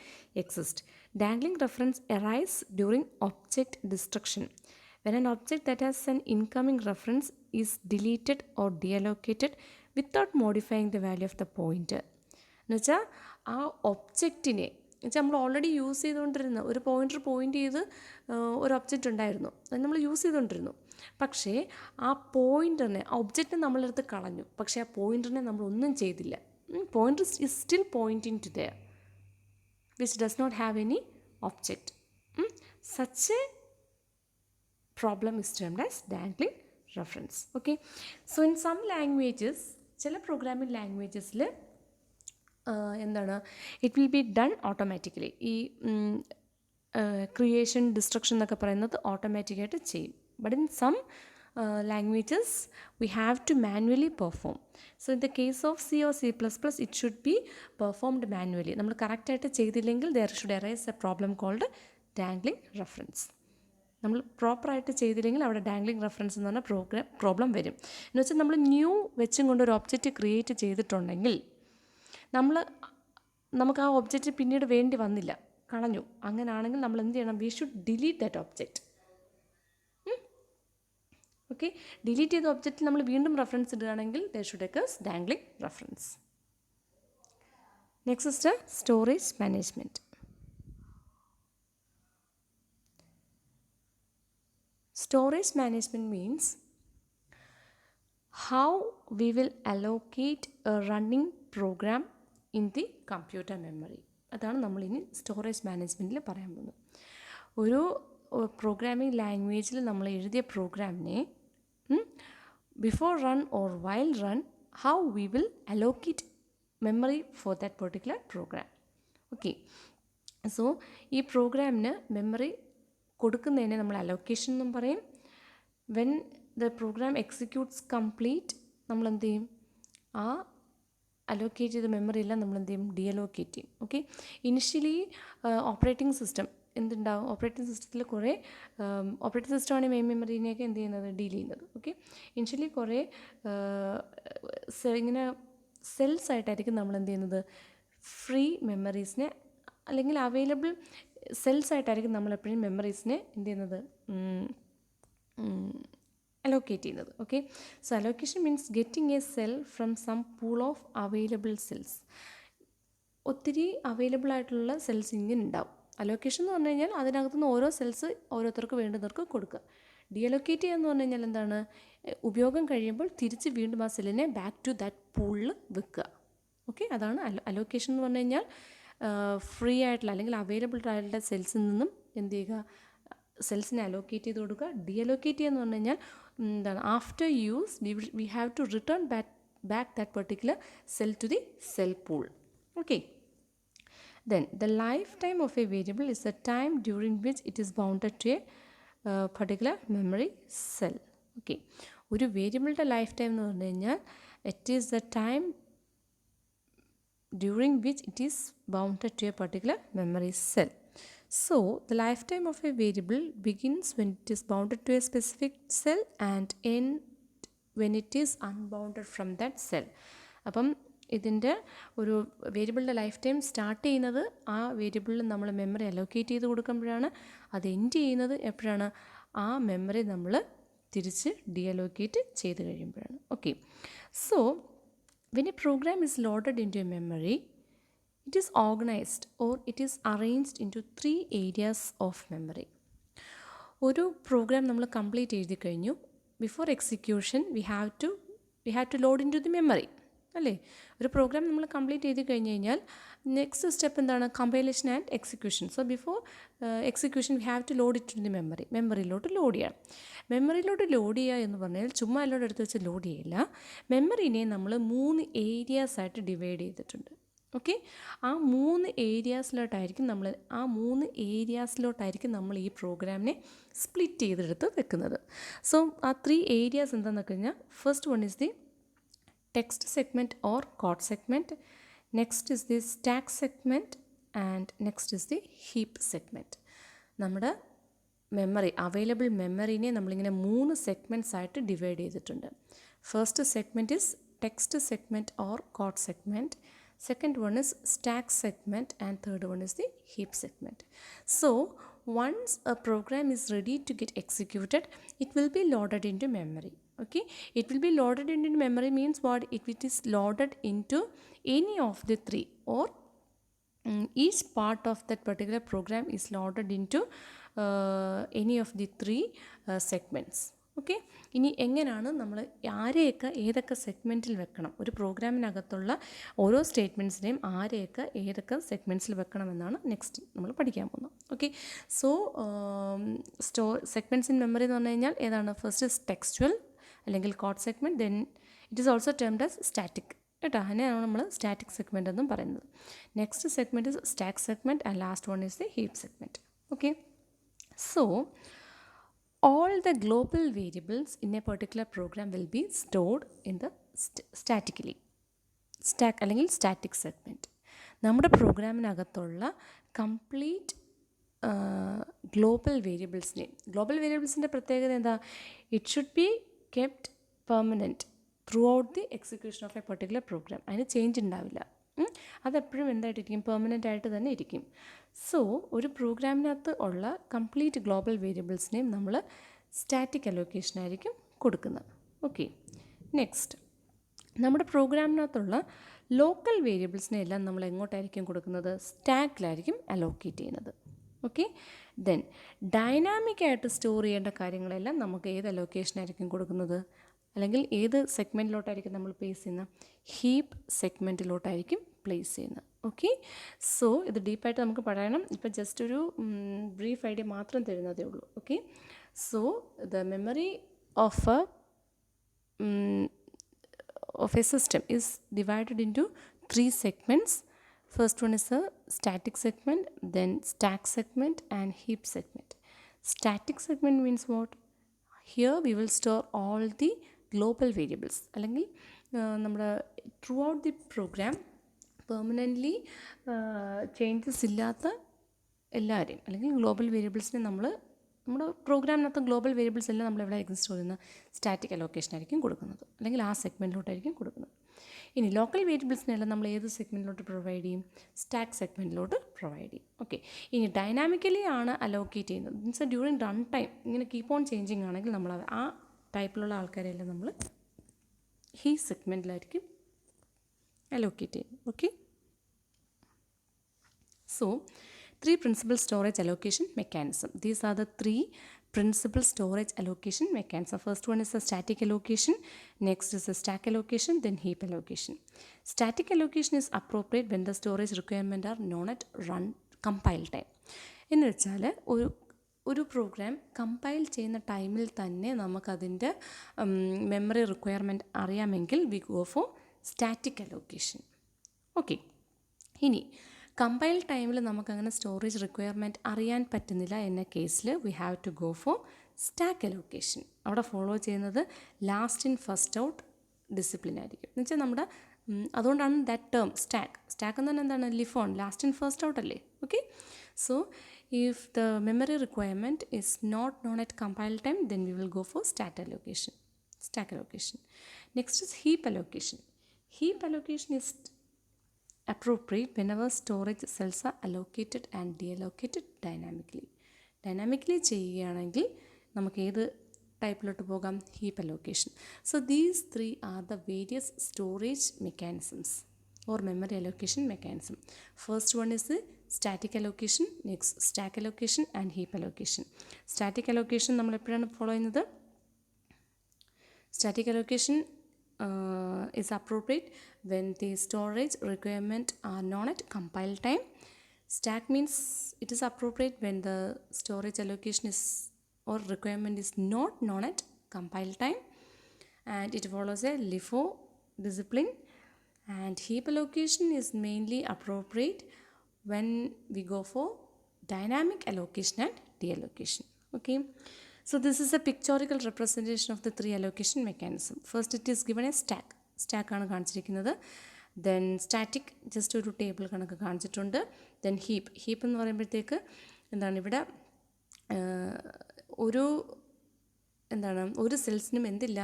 exists. Dangling reference arises during object destruction. When an object that has an incoming reference is deleted or deallocated without modifying the value of the pointer. എന്നുവെച്ചാൽ ആ ഒബ്ജക്റ്റിനെ എന്നുവെച്ചാൽ നമ്മൾ already use ചെയ്തുകൊണ്ടിരുന്ന ഒരു pointer point ചെയ്ത് ഒരു object ഉണ്ടായിരുന്നു, അത് നമ്മൾ യൂസ് ചെയ്തുകൊണ്ടിരുന്നു. പക്ഷേ ആ പോയിൻ്ററിനെ, ആ ഒബ്ജക്റ്റിനെ നമ്മളെടുത്ത് കളഞ്ഞു, പക്ഷേ ആ പോയിൻ്ററിനെ നമ്മളൊന്നും ചെയ്തില്ല. Pointer is still pointing to there which does not have any object. Such a problem is termed as dangling reference. Okay, so in some languages, ചില പ്രോഗ്രാമിംഗ് ലാംഗ്വേജസിൽ എന്താണ്, it will be done automatically. ഈ creation destruction എന്നൊക്കെ പറയുന്നത് ഓട്ടോമാറ്റിക്കായിട്ട് ചെയ്യും. But in some languages we have to manually perform. So in the case of C or C++, it should be performed manually. നമ്മൾ കറക്റ്റായിട്ട് ചെയ്തില്ലെങ്കിൽ there should arise a problem called dangling reference. നമ്മൾ പ്രോപ്പറായിട്ട് ചെയ്തില്ലെങ്കിൽ അവിടെ ഡാംഗ്ലിംഗ് റെഫറൻസ് എന്ന് പറഞ്ഞാൽ problem വരും. എന്ന് വെച്ചാൽ നമ്മൾ ന്യൂ വെച്ചും കൊണ്ട് ഒരു ഒബ്ജക്റ്റ് ക്രിയേറ്റ് ചെയ്തിട്ടുണ്ടെങ്കിൽ നമുക്ക് ആ ഒബ്ജക്റ്റ് പിന്നീട് വേണ്ടി വന്നില്ല, കളഞ്ഞു. അങ്ങനെയാണെങ്കിൽ നമ്മൾ എന്ത് ചെയ്യണം? We should delete that object. Okay, delete ചെയ്ത ഒബ്ജക്റ്റിൽ നമ്മൾ വീണ്ടും റെഫറൻസ് ഇടുകയാണെങ്കിൽ there should occurs dangling reference. Next is storage management. Storage management means how we will allocate a running program in the computer memory. അതാണ് നമ്മളിനി storage മാനേജ്മെൻറ്റിൽ പറയാൻ പോകുന്നത്. ഒരു programming ലാംഗ്വേജിൽ നമ്മൾ എഴുതിയ പ്രോഗ്രാമിനെ before run or while run, how we will allocate memory for that particular program. Okay, so ഈ പ്രോഗ്രാമിന് മെമ്മറി കൊടുക്കുന്നതിനെ നമ്മൾ അലോക്കേഷൻ എന്നും പറയും. When the program executes complete, നമ്മൾ എന്ത് ചെയ്യും? ആ അലോക്കേറ്റ് ചെയ്ത മെമ്മറി എല്ലാം നമ്മൾ എന്ത് ചെയ്യും? ഡിഅലോക്കേറ്റ് ചെയ്യും. ഓക്കെ, ഇനിഷ്യലി ഓപ്പറേറ്റിംഗ് സിസ്റ്റം എന്തുണ്ടാവും? ഓപ്പറേറ്റിംഗ് സിസ്റ്റത്തിൽ കുറേ ഓപ്പറേറ്റിംഗ് സിസ്റ്റമാണ് മെയിൻ മെമ്മറീനെയൊക്കെ എന്ത് ചെയ്യുന്നത്? ഡീൽ ചെയ്യുന്നത്. ഓക്കെ, ഇനിഷ്യലി കുറേ ഇങ്ങനെ സെൽസ് ആയിട്ടായിരിക്കും നമ്മൾ എന്ത് ചെയ്യുന്നത്? ഫ്രീ മെമ്മറീസിനെ അല്ലെങ്കിൽ അവൈലബിൾ സെൽസ് ആയിട്ടായിരിക്കും നമ്മളെപ്പോഴും മെമ്മറീസിനെ എന്ത് ചെയ്യുന്നത്? അലോക്കേറ്റ് ചെയ്യുന്നത്. Okay, so allocation means getting a cell from some pool of available cells. ഒത്തിരി അവൈലബിൾ ആയിട്ടുള്ള സെൽസ് ഇങ്ങനെ ഉണ്ടാവും. അലോക്കേഷൻ എന്ന് പറഞ്ഞു കഴിഞ്ഞാൽ അതിനകത്തുനിന്ന് ഓരോ സെൽസ് ഓരോരുത്തർക്ക് വേണ്ടുന്നവർക്ക് കൊടുക്കുക. ഡിഅലോക്കേറ്റ് ചെയ്യുക എന്ന് പറഞ്ഞു കഴിഞ്ഞാൽ എന്താണ്? ഉപയോഗം കഴിയുമ്പോൾ തിരിച്ച് വീണ്ടും ആ സെല്ലിനെ ബാക്ക് ടു ദാറ്റ് പൂളിൽ വെക്കുക. ഓക്കെ, അതാണ് അലോക്കേഷൻ എന്ന് പറഞ്ഞു കഴിഞ്ഞാൽ. ഫ്രീ ആയിട്ടുള്ള അല്ലെങ്കിൽ അവൈലബിൾ ആയിട്ടുള്ള സെൽസിൽ നിന്നും എന്ത് ചെയ്യുക? സെൽസിനെ അലോക്കേറ്റ് ചെയ്ത് കൊടുക്കുക. ഡിഅലോക്കേറ്റ് ചെയ്യുക എന്ന് പറഞ്ഞു കഴിഞ്ഞാൽ എന്താണ്? After use we have to return back that particular cell to the cell pool. Okay, then the life time of a variable is a time during which it is bounded to a particular memory cell. Okay, ഒരു വേരിയബിളിൻ്റെ life time എന്ന് പറഞ്ഞു കഴിഞ്ഞാൽ it is the time during which it is bounded to a particular memory cell. So the lifetime of a variable begins when it is bounded to a specific cell and end when it is unbounded from that cell. അപ്പം ഇതിൻ്റെ ഒരു വേരിയബിളിൻ്റെ life time start ചെയ്യുന്നത് ആ വേരിയബിളിൽ നമ്മൾ memory allocate ചെയ്ത് കൊടുക്കുമ്പോഴാണ്. അത് എൻഡ് ചെയ്യുന്നത് എപ്പോഴാണ്? ആ മെമ്മറി നമ്മൾ തിരിച്ച് ഡിഅലോക്കേറ്റ് ചെയ്ത് കഴിയുമ്പോഴാണ്. Okay, so when a program is loaded into a memory, it is organized or it is arranged into 3 areas of memory. ഒരു പ്രോഗ്രാം നമ്മൾ കംപ്ലീറ്റ് എഴുതി കഴിഞ്ഞു. Before execution we have to load into the memory, അല്ലേ? ഒരു program നമ്മൾ complete ചെയ്ത് കഴിഞ്ഞ് കഴിഞ്ഞാൽ നെക്സ്റ്റ് സ്റ്റെപ്പ് എന്താണ്? Compilation and execution. So before execution we have to load it to the memory. മെമ്മറിയിലോട്ട് ലോഡ് ചെയ്യണം. മെമ്മറിയിലോട്ട് ലോഡ് ചെയ്യുക എന്ന് പറഞ്ഞാൽ ചുമ്മാ എല്ലാം എടുത്ത് വെച്ച് ലോഡ് ചെയ്യില്ല. മെമ്മറിനെ നമ്മൾ 3 ഏരിയാസ് ആയിട്ട് ഡിവൈഡ് ചെയ്തിട്ടുണ്ട്. ഓക്കെ, ആ 3 ഏരിയാസിലോട്ടായിരിക്കും നമ്മൾ ഈ പ്രോഗ്രാമിനെ സ്പ്ലിറ്റ് ചെയ്തെടുത്ത് വെക്കുന്നത്. സോ ആ 3 ഏരിയാസ് എന്താണെന്ന് വെച്ച് കഴിഞ്ഞാൽ, first one is the text segment or code segment, next is the stack segment and next is the heap segment. നമ്മുടെ മെമ്മറി, അവൈലബിൾ മെമ്മറിനെ നമ്മളിങ്ങനെ 3 സെഗ്മെൻറ്റ്സ് ആയിട്ട് ഡിവൈഡ് ചെയ്തിട്ടുണ്ട്. First segment is text segment or code segment. Second one is stack segment, and third one is the heap segment. So once a program is ready to get executed, it will be loaded into memory. Okay, it will be loaded into memory means what? If it is loaded into any of the three, or each part of that particular program is loaded into any of the three segments. Okay, ഇനി എങ്ങനെയാണ് നമ്മൾ ആരെയൊക്കെ ഏതൊക്കെ സെഗ്മെൻറ്റിൽ വെക്കണം, ഒരു പ്രോഗ്രാമിനകത്തുള്ള ഓരോ സ്റ്റേറ്റ്മെൻറ്റ്സിനെയും ആരെയൊക്കെ ഏതൊക്കെ സെഗ്മെൻറ്റ്സിൽ വെക്കണമെന്നാണ് നെക്സ്റ്റ് നമ്മൾ പഠിക്കാൻ പോകുന്നത്. Okay, so segments in memory എന്ന് പറഞ്ഞു കഴിഞ്ഞാൽ ഏതാണ്? ഫസ്റ്റ് ടെക്സ്ച്വൽ അല്ലെങ്കിൽ code segment, then it is also termed as static കേട്ടോ. അതിനെയാണ് നമ്മൾ സ്റ്റാറ്റിക് സെഗ്മെൻറ്റ് എന്നും പറയുന്നത്. Next segment is stack segment, and last one is the heap segment. Okay, so all the global variables in a particular program will be stored in the stack അല്ലെങ്കിൽ static segment. നമ്മുടെ പ്രോഗ്രാമിനകത്തുള്ള complete global വേരിയബിൾസിൻ്റെ പ്രത്യേകത എന്താ? It should be kept permanent throughout the execution of a particular program. അതിന് change ഉണ്ടാവില്ല. അതെപ്പോഴും എന്തായിട്ടിരിക്കും? Permanent ആയിട്ട് തന്നെ ഇരിക്കും. സോ ഒരു പ്രോഗ്രാമിനകത്ത് ഉള്ള കംപ്ലീറ്റ് ഗ്ലോബൽ വേരിയബിൾസിനെയും നമ്മൾ സ്റ്റാറ്റിക് അലോക്കേഷനായിരിക്കും കൊടുക്കുന്നത്. ഓക്കെ, നെക്സ്റ്റ് നമ്മുടെ പ്രോഗ്രാമിനകത്തുള്ള ലോക്കൽ വേരിയബിൾസിനെ എല്ലാം നമ്മൾ എങ്ങോട്ടായിരിക്കും കൊടുക്കുന്നത്? സ്റ്റാക്കിലായിരിക്കും അലോക്കേറ്റ് ചെയ്യുന്നത്. ഓക്കെ, ദെൻ ഡൈനാമിക്കായിട്ട് സ്റ്റോർ ചെയ്യേണ്ട കാര്യങ്ങളെല്ലാം നമുക്ക് ഏത് അലോക്കേഷനായിരിക്കും കൊടുക്കുന്നത്, അല്ലെങ്കിൽ ഏത് സെഗ്മെൻറ്റിലോട്ടായിരിക്കും നമ്മൾ പ്ലേസ് ചെയ്യുന്നത്? ഹീപ്പ് സെഗ്മെൻറ്റിലോട്ടായിരിക്കും പ്ലേസ് ചെയ്യുന്നത്. ഓക്കെ, സോ ഇത് ഡീപ്പായിട്ട് നമുക്ക് പറയണം. ഇപ്പോൾ ജസ്റ്റ് ഒരു ബ്രീഫ് ഐഡിയ മാത്രം തരുന്നതേ ഉള്ളൂ. Okay, so the memory of a system is divided into 3 segments. First one is a static segment, then stack segment, and heap segment. Static segment means what? Here we will store all the global variables, അല്ലെങ്കിൽ നമ്മുടെ throughout the program permanently changes ഇല്ലാത്ത എല്ലാവരെയും, അല്ലെങ്കിൽ global വേരിയബിൾസിനെ നമ്മുടെ പ്രോഗ്രാമിനകത്ത് global variables എല്ലാം നമ്മൾ എവിടെയായിരിക്കും store ചെയ്യുന്നത്? സ്റ്റാറ്റിക് അലോക്കേഷനായിരിക്കും കൊടുക്കുന്നത്, അല്ലെങ്കിൽ ആ സെഗ്മെൻറ്റിലോട്ടായിരിക്കും കൊടുക്കുന്നത്. ഇനി ലോക്കൽ വേരിയബിൾസിനെല്ലാം നമ്മൾ ഏത് സെഗ്മെൻറ്റിലോട്ട് പ്രൊവൈഡ് ചെയ്യും? സ്റ്റാക്ക് സെഗ്മെൻറ്റിലോട്ട് പ്രൊവൈഡ് ചെയ്യും. ഓക്കെ, ഇനി ഡൈനാമിക്കലി ആണ് അലോക്കേറ്റ് ചെയ്യുന്നത്. മീൻസ് ഡ്യൂറിങ് റൺ ടൈം ഇങ്ങനെ കീപ്പ് ഓൺ ചേഞ്ചിങ് ആണെങ്കിൽ നമ്മൾ ആ ടൈപ്പിലുള്ള ആൾക്കാരെല്ലാം നമ്മൾ ഈ സെഗ്മെൻറ്റിലായിരിക്കും അലോക്കേറ്റ് ചെയ്യുന്നത്. Okay, so 3 principal storage allocation mechanism. These are the 3 principal storage allocation mechanism. First one is the static allocation, next is the stack allocation, then heap allocation. Static allocation is appropriate when the storage requirements are known at run compile time. എന്ന് വെച്ചാൽ ഒരു programme compile ചെയ്യുന്ന ടൈമിൽ തന്നെ നമുക്കതിൻ്റെ memory requirement അറിയാമെങ്കിൽ we go for static allocation. Okay, ഇനി compile ടൈമിൽ നമുക്കങ്ങനെ സ്റ്റോറേജ് റിക്വയർമെൻറ്റ് അറിയാൻ പറ്റുന്നില്ല എന്ന കേസിൽ we have to go for stack allocation. അവിടെ ഫോളോ ചെയ്യുന്നത് last in first out discipline ആയിരിക്കും. എന്ന് വെച്ചാൽ നമ്മുടെ അതുകൊണ്ടാണ് ദാറ്റ് ടേം സ്റ്റാക്ക് എന്ന് പറഞ്ഞാൽ എന്താണ്? LIFO, last in first out അല്ലേ. Okay, so if the memory requirement is not known at compile time, then we will go for stack allocation. Next is heap allocation. Heap allocation is appropriate whenever storage cells are allocated and deallocated dynamically ചെയ്യുകയാണെങ്കിൽ നമുക്ക് ഏത് ടൈപ്പിലോട്ട് പോകാം? Heap allocation. So these 3 are the various storage mechanisms or memory allocation mechanism. First one is the static allocation, next stack allocation, and heap allocation. Static allocation നമ്മൾ എപ്പോഴാണ് follow ചെയ്യുന്നത്? Static allocation is appropriate when the storage requirement are known at compile time. Stack means it is appropriate when the storage allocation is or requirement is not known at compile time, and it follows a LIFO discipline. And heap allocation is mainly appropriate when we go for dynamic allocation and deallocation. Okay, so this is a pictorial representation of the 3 allocation mechanism. First it is given a stack ആണ് കാണിച്ചിരിക്കുന്നത്. then static just ഒരു table കണക്ക് കാണിച്ചിട്ടുണ്ട്. then heap എന്ന് പറയുമ്പോഴത്തേക്ക് എന്താണ് ഇവിടെ ഒരു സെൽസിനും എന്തില്ല?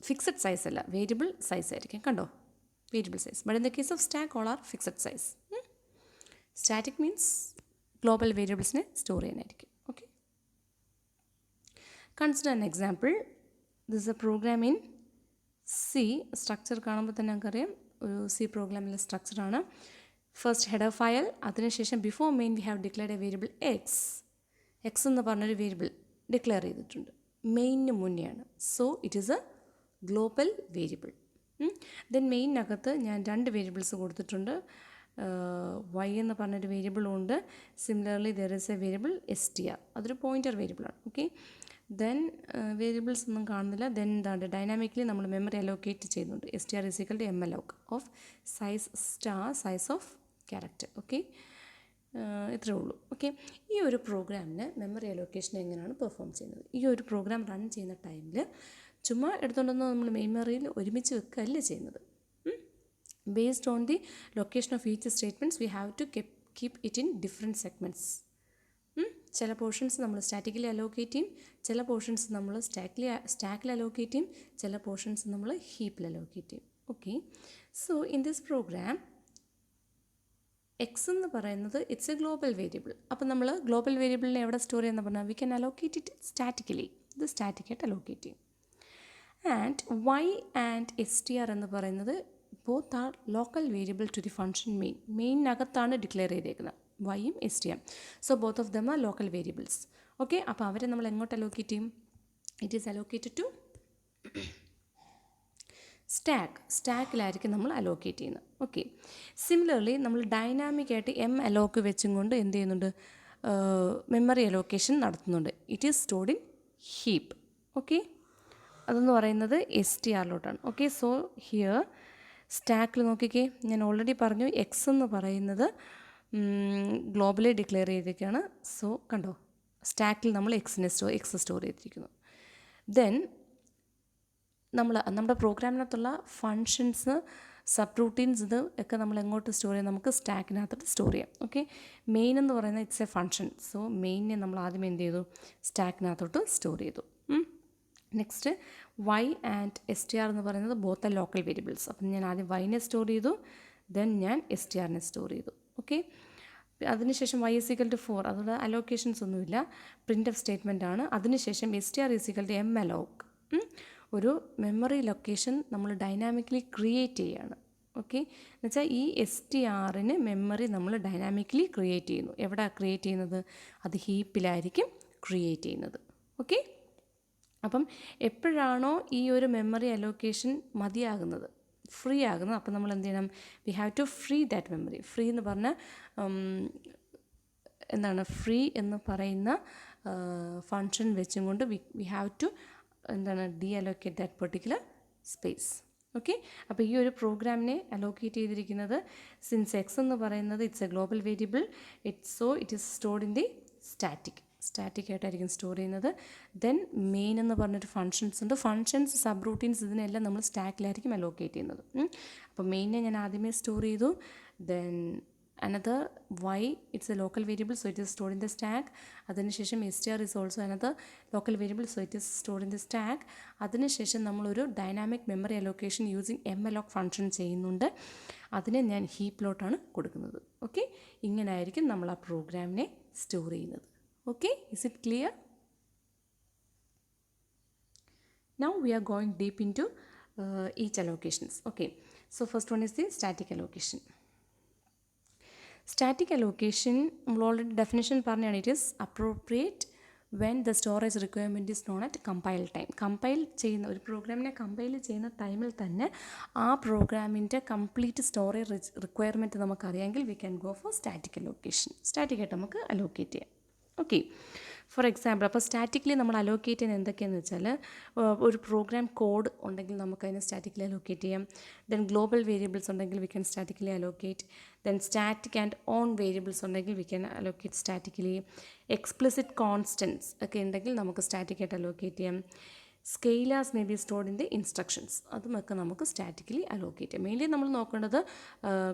ഫിക്സഡ് സൈസ് അല്ല, വേരിയബിൾ സൈസ് ആയിരിക്കും. കണ്ടോ, variable size. But in the case of stack all are fixed size. Static means global വേരിയബിൾസിനെ സ്റ്റോർ ചെയ്യാനായിരിക്കും. Okay, consider an example. This is a program in C. Structure കാണുമ്പോൾ തന്നെ നമുക്കറിയാം ഒരു C പ്രോഗ്രാമിലെ സ്ട്രക്ചറാണ്. ഫസ്റ്റ് ഹെഡർ ഫയൽ, അതിനുശേഷം before main we have declared a variable X. X എന്ന് പറഞ്ഞൊരു വേരിയബിൾ ഡിക്ലെയർ ചെയ്തിട്ടുണ്ട്, മെയിനിന് മുന്നെയാണ്. So it is A global variable. Then മെയിനകത്ത് ഞാൻ 2 വേരിയബിൾസ് കൊടുത്തിട്ടുണ്ട്. വൈ എന്ന് പറഞ്ഞൊരു വേരിയബിളും ഉണ്ട്. Similarly there is a variable S T R, അതൊരു പോയിൻ്റർ വേരിയബിളാണ്. ഓക്കെ, ദെൻ വേരിയബിൾസ് ഒന്നും കാണുന്നില്ല. ദെൻ എന്താണ്, ഡൈനാമിക്കലി നമ്മൾ മെമ്മറി അലോക്കേറ്റ് ചെയ്യുന്നുണ്ട്. S T R is equal to malloc of size star size of character. Okay, ഇത്രേ ഉള്ളൂ. ഓക്കെ, ഈ ഒരു പ്രോഗ്രാമിന് മെമ്മറി അലോക്കേഷൻ എങ്ങനെയാണ് പെർഫോം ചെയ്യുന്നത്? ഈ ഒരു പ്രോഗ്രാം റൺ ചെയ്യുന്ന ടൈമിൽ ചുമ്മാ എടുത്തുകൊണ്ടൊന്നും നമ്മൾ മെമ്മറിയിൽ ഒരുമിച്ച് വെക്കുകയല്ല ചെയ്യുന്നത്. Based on the location of each statements we have to keep it in different segments. ചില പോർഷൻസ് നമ്മൾ സ്റ്റാറ്റിക്കലി അലോക്കേറ്റ് ചെയ്യും, ചില പോർഷൻസ് നമ്മൾ സ്റ്റാക്കിൽ അലോക്കേറ്റ് ചെയ്യും, ചില പോർഷൻസ് നമ്മൾ ഹീപ്പിൽ അലോക്കേറ്റ് ചെയ്യും. Okay, so in this program X എന്ന് പറയുന്നത് ഇറ്റ്സ് എ ഗ്ലോബൽ വേരിയബിൾ. അപ്പോൾ നമ്മൾ ഗ്ലോബൽ വേരിയബിളിനെ എവിടെ സ്റ്റോർ ചെയ്യുന്ന പറഞ്ഞാൽ we can allocate it statically. ഇത് സ്റ്റാറ്റിക്കായിട്ട് അലോക്കേറ്റ് ചെയ്യും. And Y and S T R എന്ന് പറയുന്നത് both are local variable to the function main. മെയിനകത്താണ് ഡിക്ലെയർ ചെയ്തേക്കുന്നത് വൈയും S T R. So both of them are local variables. Okay, അപ്പോൾ അവരെ നമ്മൾ എങ്ങോട്ട് അലോക്കേറ്റ് ചെയ്യും? ഇറ്റ് ഈസ് അലോക്കേറ്റഡ് ടു സ്റ്റാക്കിലായിരിക്കും നമ്മൾ അലോക്കേറ്റ് ചെയ്യുന്നത്. ഓക്കെ, സിമിലർലി നമ്മൾ ഡൈനാമിക്കായിട്ട് എം അലോക്ക് വെച്ചും കൊണ്ട് എന്ത് ചെയ്യുന്നുണ്ട്? മെമ്മറി അലോക്കേഷൻ നടത്തുന്നുണ്ട്. It is stored in heap. Okay, അതെന്ന് പറയുന്നത് എസ് ടി ആറിലോട്ടാണ്. ഓക്കെ, സോ ഹിയർ സ്റ്റാക്കിൽ നോക്കിക്കേ, ഞാൻ ഓൾറെഡി പറഞ്ഞു എക്സ് എന്ന് പറയുന്നത് ഗ്ലോബലി ഡിക്ലെയർ ചെയ്തിരിക്കുകയാണ്. സോ കണ്ടോ, സ്റ്റാക്കിൽ നമ്മൾ എക്സ് സ്റ്റോർ ചെയ്തിരിക്കുന്നു. ദെൻ നമ്മുടെ പ്രോഗ്രാമിനകത്തുള്ള ഫങ്ഷൻസ്, സബ് റൂട്ടീൻസ്, ഇത് ഒക്കെ നമ്മൾ എങ്ങോട്ട് സ്റ്റോർ ചെയ്യാം? നമുക്ക് സ്റ്റാക്കിനകത്തോട്ട് സ്റ്റോർ ചെയ്യാം. ഓക്കെ, മെയിൻ എന്ന് പറയുന്നത് ഇറ്റ്സ് എ ഫങ്ഷൻ. സോ മെയിനെ നമ്മൾ ആദ്യം എന്ത് ചെയ്തു? സ്റ്റാക്കിനകത്തോട്ട് സ്റ്റോർ ചെയ്തു. Next Y and S T R എന്ന് പറയുന്നത് ബോത്ത് ആർ ലോക്കൽ വേരിയബിൾസ്. അപ്പം ഞാൻ ആദ്യം വൈനെ സ്റ്റോർ ചെയ്തു, ദെൻ ഞാൻ എസ് ടി ആറിനെ സ്റ്റോർ ചെയ്തു. ഓക്കെ, അതിനുശേഷം വൈ ഇസ് ഈക്വൽ ടു 4, അതുകൊണ്ട് അലോക്കേഷൻസ് ഒന്നുമില്ല, പ്രിൻ്റ് ഓഫ് സ്റ്റേറ്റ്മെൻ്റ് ആണ്. അതിനുശേഷം S T R is equal to M Alok. ഒരു മെമ്മറി ലൊക്കേഷൻ നമ്മൾ ഡൈനാമിക്കലി ക്രിയേറ്റ് ചെയ്യുകയാണ്. ഓക്കെ, എന്നുവെച്ചാൽ ഈ എസ് ടി ആറിന് മെമ്മറി നമ്മൾ ഡൈനാമിക്കലി ക്രിയേറ്റ് ചെയ്യുന്നു. എവിടെ ക്രിയേറ്റ് ചെയ്യുന്നത്? അത് ഹീപ്പിലായിരിക്കും ക്രിയേറ്റ് ചെയ്യുന്നത്. ഓക്കെ, അപ്പം എപ്പോഴാണോ ഈ ഒരു മെമ്മറി അലോക്കേഷൻ മതിയാകുന്നത്, ഫ്രീ ആകുന്നത്, അപ്പം നമ്മൾ എന്ത് ചെയ്യണം? We have to free that memory. Free എന്ന് പറഞ്ഞാൽ എന്താണ്? ഫ്രീ എന്ന് പറയുന്ന ഫങ്ഷൻ വെച്ചും കൊണ്ട് വി ഹാവ് ടു എന്താണ്? Deallocate that particular space. Okay, അപ്പോൾ ഈ ഒരു പ്രോഗ്രാമിനെ അലോക്കേറ്റ് ചെയ്തിരിക്കുന്നത്, സിൻസ് എക്സ് എന്ന് പറയുന്നത് it's a global variable, it is stored in the സ്റ്റാറ്റിക്കായിട്ടായിരിക്കും സ്റ്റോർ ചെയ്യുന്നത്. ദെൻ മെയിൻ എന്ന് പറഞ്ഞൊരു ഫങ്ഷൻസ് ഉണ്ട്. ഫങ്ഷൻസ്, സബ് റൂട്ടീൻസ്, ഇതിനെല്ലാം നമ്മൾ സ്റ്റാക്കിലായിരിക്കും അലോക്കേറ്റ് ചെയ്യുന്നത്. അപ്പോൾ മെയിനെ ഞാൻ ആദ്യമേ സ്റ്റോർ ചെയ്തു. Then another Y, it's a local variable, so it is stored in the stack. അതിനുശേഷം S T R is also another local variable, so it is stored in the stack. അതിനുശേഷം നമ്മളൊരു dynamic memory allocation using malloc function ചെയ്യുന്നുണ്ട്. അതിനെ ഞാൻ ഹീപ്പിലോട്ടാണ് കൊടുക്കുന്നത്. Okay, ഇങ്ങനെയായിരിക്കും നമ്മൾ ആ പ്രോഗ്രാമിനെ സ്റ്റോർ ചെയ്യുന്നത്. Okay, is it clear? Now we are going deep into each allocations. Okay, so first one is the static allocation. Static allocation, നമ്മൾ ഓൾറെഡി ഡെഫിനേഷൻ പറഞ്ഞാണ്. It is appropriate when the storage requirement is known at compile time. Compile ചെയ്യുന്ന ഒരു പ്രോഗ്രാമിനെ compile ചെയ്യുന്ന ടൈമിൽ തന്നെ ആ പ്രോഗ്രാമിൻ്റെ കംപ്ലീറ്റ് സ്റ്റോറേജ് റിക്വയർമെൻറ്റ് നമുക്കറിയാമെങ്കിൽ we can go for static allocation. സ്റ്റാറ്റിക്കായിട്ട് നമുക്ക് അലോക്കേറ്റ് ചെയ്യാം. ഓക്കെ, ഫോർ എക്സാമ്പിൾ, അപ്പോൾ സ്റ്റാറ്റിക്കലി നമ്മൾ അലോക്കേറ്റ് ചെയ്യുന്നത് എന്തൊക്കെയാണെന്ന് വെച്ചാൽ, ഒരു പ്രോഗ്രാം കോഡ് ഉണ്ടെങ്കിൽ നമുക്കതിനെ സ്റ്റാറ്റിക്കലി അലോക്കേറ്റ് ചെയ്യാം. ദെൻ ഗ്ലോബൽ വേരിയബിൾസ് ഉണ്ടെങ്കിൽ we can statically allocate. Then static and own variables ഉണ്ടെങ്കിൽ we can allocate statically. Explicit constants ഒക്കെ ഉണ്ടെങ്കിൽ നമുക്ക് സ്റ്റാറ്റിക്കായിട്ട് അലോക്കേറ്റ് ചെയ്യാം. Scalars may be stored in the instructions, അതുമൊക്കെ നമുക്ക് സ്റ്റാറ്റിക്കലി അലോക്കേറ്റ് ചെയ്യാം. മെയിൻലി നമ്മൾ നോക്കേണ്ടത്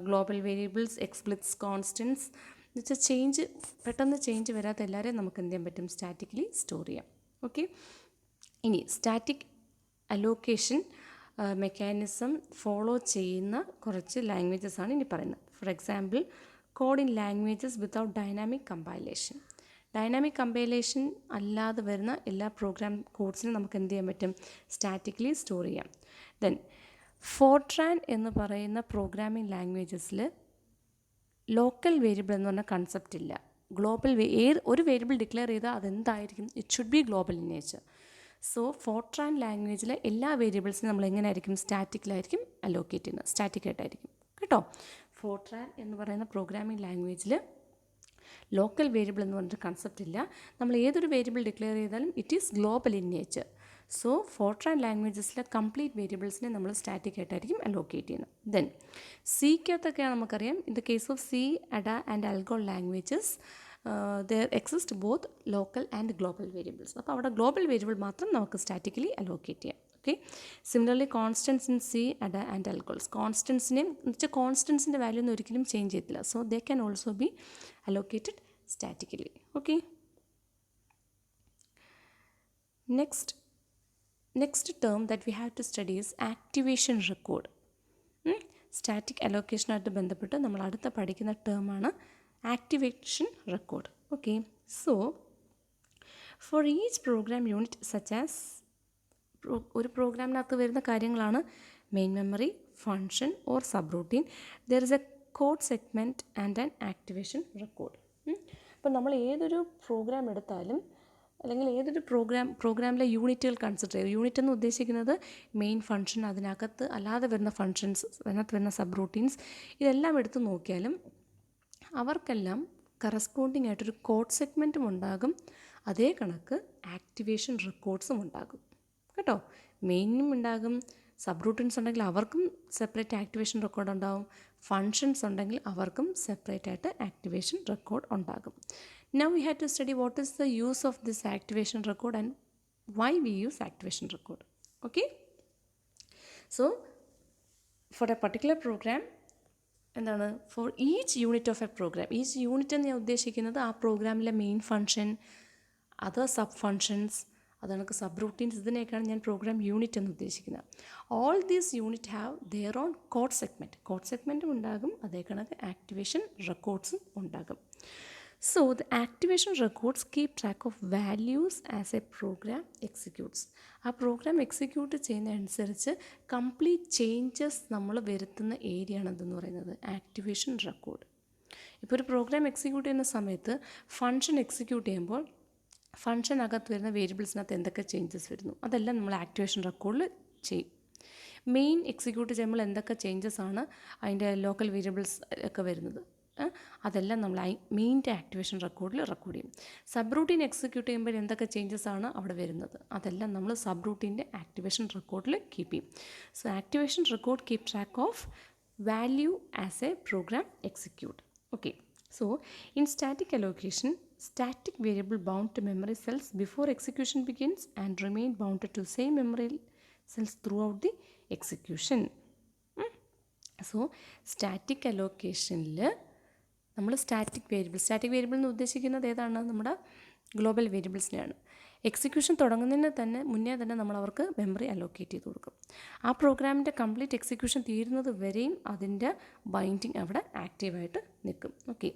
ഗ്ലോബൽ വേരിയബിൾസ്, എക്സ്പ്ലിസിറ്റ് കോൺസ്റ്റൻസ് എന്നുവെച്ചാൽ പെട്ടെന്ന് ചേഞ്ച് വരാത്ത എല്ലാവരെയും നമുക്ക് എന്ത് ചെയ്യാൻ പറ്റും? സ്റ്റാറ്റിക്കലി സ്റ്റോർ ചെയ്യാം. ഓക്കെ, ഇനി സ്റ്റാറ്റിക് അലോക്കേഷൻ മെക്കാനിസം ഫോളോ ചെയ്യുന്ന കുറച്ച് ലാംഗ്വേജസ് ആണ് ഇനി പറയുന്നത്. For example, code in languages without dynamic compilation. Dynamic compilation അല്ലാതെ വരുന്ന എല്ലാ പ്രോഗ്രാം കോഡ്സിനും നമുക്ക് എന്ത് ചെയ്യാൻ പറ്റും? സ്റ്റാറ്റിക്കലി സ്റ്റോർ ചെയ്യാം. ദെൻ ഫോർട്രാൻ എന്ന് പറയുന്ന പ്രോഗ്രാമിംഗ് ലാംഗ്വേജസിൽ ലോക്കൽ വേരിയബിൾ എന്ന് പറഞ്ഞ കൺസെപ്റ്റ് ഇല്ല. ഗ്ലോബൽ ഒരു വേരിയബിൾ ഡിക്ലെയർ ചെയ്താൽ അതെന്തായിരിക്കും? It should be global in nature. So Fortran ലാംഗ്വേജിലെ എല്ലാ വേരിയബിൾസിനും നമ്മൾ എങ്ങനെ ആയിരിക്കും? സ്റ്റാറ്റിക്കിലായിരിക്കും അലോക്കേറ്റ് ചെയ്യുന്നത്, സ്റ്റാറ്റിക്കായിട്ടായിരിക്കും കേട്ടോ. ഫോർട്രാൻ എന്ന് പറയുന്ന പ്രോഗ്രാമിംഗ് ലാംഗ്വേജിൽ ലോക്കൽ വേരിയബിൾ എന്ന് പറഞ്ഞിട്ട് കൺസെപ്റ്റ് ഇല്ല. നമ്മൾ ഏതൊരു വേരിയബിൾ ഡിക്ലെയർ ചെയ്താലും it is global in nature. So Fortran ലാംഗ്വേജസിലെ കംപ്ലീറ്റ് വേരിയബിൾസിനെ നമ്മൾ സ്റ്റാറ്റിക് ആയിട്ടായിരിക്കും അലോക്കേറ്റ് ചെയ്യുന്നത്. ദെൻ സിക്കകത്തൊക്കെയാണ് നമുക്കറിയാം, in the case of C, Ada and Algol languages there exist both local and global variables. അപ്പോൾ അവിടെ ഗ്ലോബൽ വേരിയബിൾ മാത്രം നമുക്ക് സ്റ്റാറ്റിക്കലി അലോക്കേറ്റ് ചെയ്യാം. Okay. Similarly constants in C, Ada and Algols, കോൺസ്റ്റൻസിനെയും എന്ന് വെച്ചാൽ കോൺസ്റ്റൻസിൻ്റെ വാല്യൂ ഒന്നും ഒരിക്കലും ചേഞ്ച് ചെയ്യത്തില്ല. So they can also be allocated statically. Okay. Next term that we have to study is activation record. Static അലോക്കേഷനായിട്ട് ബന്ധപ്പെട്ട് നമ്മൾ അടുത്ത പഠിക്കുന്ന ടേമാണ് activation record. Okay, so for each program unit such as ഒരു പ്രോഗ്രാമിനകത്ത് വരുന്ന കാര്യങ്ങളാണ് main memory, function or sub routine. There is A code segment and an activation record. അപ്പോൾ നമ്മൾ ഏതൊരു പ്രോഗ്രാം എടുത്താലും അല്ലെങ്കിൽ ഏതൊരു പ്രോഗ്രാമിലെ യൂണിറ്റുകൾ കൺസിഡർ ചെയ്യും. യൂണിറ്റ് എന്ന് ഉദ്ദേശിക്കുന്നത് മെയിൻ ഫങ്ഷൻ, അതിനകത്ത് അല്ലാതെ വരുന്ന ഫങ്ഷൻസ്, അതിനകത്ത് വരുന്ന സബ് റൂട്ടീൻസ്, ഇതെല്ലാം എടുത്ത് നോക്കിയാലും അവർക്കെല്ലാം കറസ്പോണ്ടിങ് ആയിട്ടൊരു കോഡ് സെഗ്മെൻറ്റും ഉണ്ടാകും, അതേ കണക്ക് ആക്ടിവേഷൻ റെക്കോർഡ്സും ഉണ്ടാകും കേട്ടോ. മെയിനും ഉണ്ടാകും, സബ് റൂട്ടീൻസ് ഉണ്ടെങ്കിൽ അവർക്കും സെപ്പറേറ്റ് ആക്ടിവേഷൻ റെക്കോർഡ് ഉണ്ടാകും, ഫങ്ഷൻസ് ഉണ്ടെങ്കിൽ അവർക്കും സെപ്പറേറ്റ് ആയിട്ട് ആക്ടിവേഷൻ റെക്കോർഡ് ഉണ്ടാകും. Now we have to study what is the use of this activation record and why we use activation record. Okay, so for a particular program, എന്താണ്, for each unit of a program, each unit എന്ന് ഞാൻ ഉദ്ദേശിക്കുന്നത് ആ പ്രോഗ്രാമിലെ main function, other sub functions, അതാണ് subroutines, ഇതിനെയൊക്കെയാണ് ഞാൻ program unit എന്ന് ഉദ്ദേശിക്കുന്നത്. All these unit have their own code segment, code സെഗ്മെൻറ്റും ഉണ്ടാകും, അതേ കണക്ക് ആക്ടിവേഷൻ റെക്കോർഡ്സും ഉണ്ടാകും. So the activation records keep track of values as a program executes. ആ പ്രോഗ്രാം എക്സിക്യൂട്ട് ചെയ്യുന്ന അനുസരിച്ച് കംപ്ലീറ്റ് ചേഞ്ചസ് നമ്മൾ വരുത്തുന്ന ഏരിയ ആണ് എന്തെന്ന് പറയുന്നത് ആക്ടിവേഷൻ റെക്കോർഡ്. ഇപ്പോൾ ഒരു പ്രോഗ്രാം എക്സിക്യൂട്ട് ചെയ്യുന്ന സമയത്ത് ഫങ്ഷൻ എക്സിക്യൂട്ട് ചെയ്യുമ്പോൾ ഫങ്ഷനകത്ത് വരുന്ന വേരിയബിൾസിനകത്ത് എന്തൊക്കെ ചേഞ്ചസ് വരുന്നു അതെല്ലാം നമ്മൾ ആക്ടിവേഷൻ റെക്കോർഡിൽ ചെയ്യും. മെയിൻ എക്സിക്യൂട്ട് ചെയ്യുമ്പോൾ എന്തൊക്കെ ചേഞ്ചസ് ആണ് അതിൻ്റെ ലോക്കൽ വേരിയബിൾസ് ഒക്കെ വരുന്നത്, അതെല്ലാം നമ്മൾ മെയിൻ്റെ ആക്ടിവേഷൻ റെക്കോർഡിൽ റെക്കോർഡ് ചെയ്യും. സബ് റൂട്ടീൻ എക്സിക്യൂട്ട് ചെയ്യുമ്പോൾ എന്തൊക്കെ ചേഞ്ചസ് ആണ് അവിടെ വരുന്നത് അതെല്ലാം നമ്മൾ സബ് റൂട്ടീൻ്റെ ആക്ടിവേഷൻ റെക്കോർഡിൽ കീപ്പ് ചെയ്യും. So activation record keep track of value as A program execute. Okay, so in static allocation, static variable bound to memory cells before execution begins and remain bounded to same memory cells throughout the execution. So static allocationൽ നമ്മൾ static variable എന്ന് ഉദ്ദേശിക്കുന്നത് ഏതാണ്? നമ്മുടെ global വേരിയബിൾസിനെയാണ്. Execution തുടങ്ങുന്നതിന് മുന്നേ തന്നെ നമ്മൾ അവർക്ക് മെമ്മറി അലോക്കേറ്റ് ചെയ്ത് കൊടുക്കും. ആ പ്രോഗ്രാമിൻ്റെ കംപ്ലീറ്റ് എക്സിക്യൂഷൻ തീരുന്നത് വരെയും അതിൻ്റെ ബൈൻഡിങ് അവിടെ ആക്റ്റീവായിട്ട് നിൽക്കും. Okay,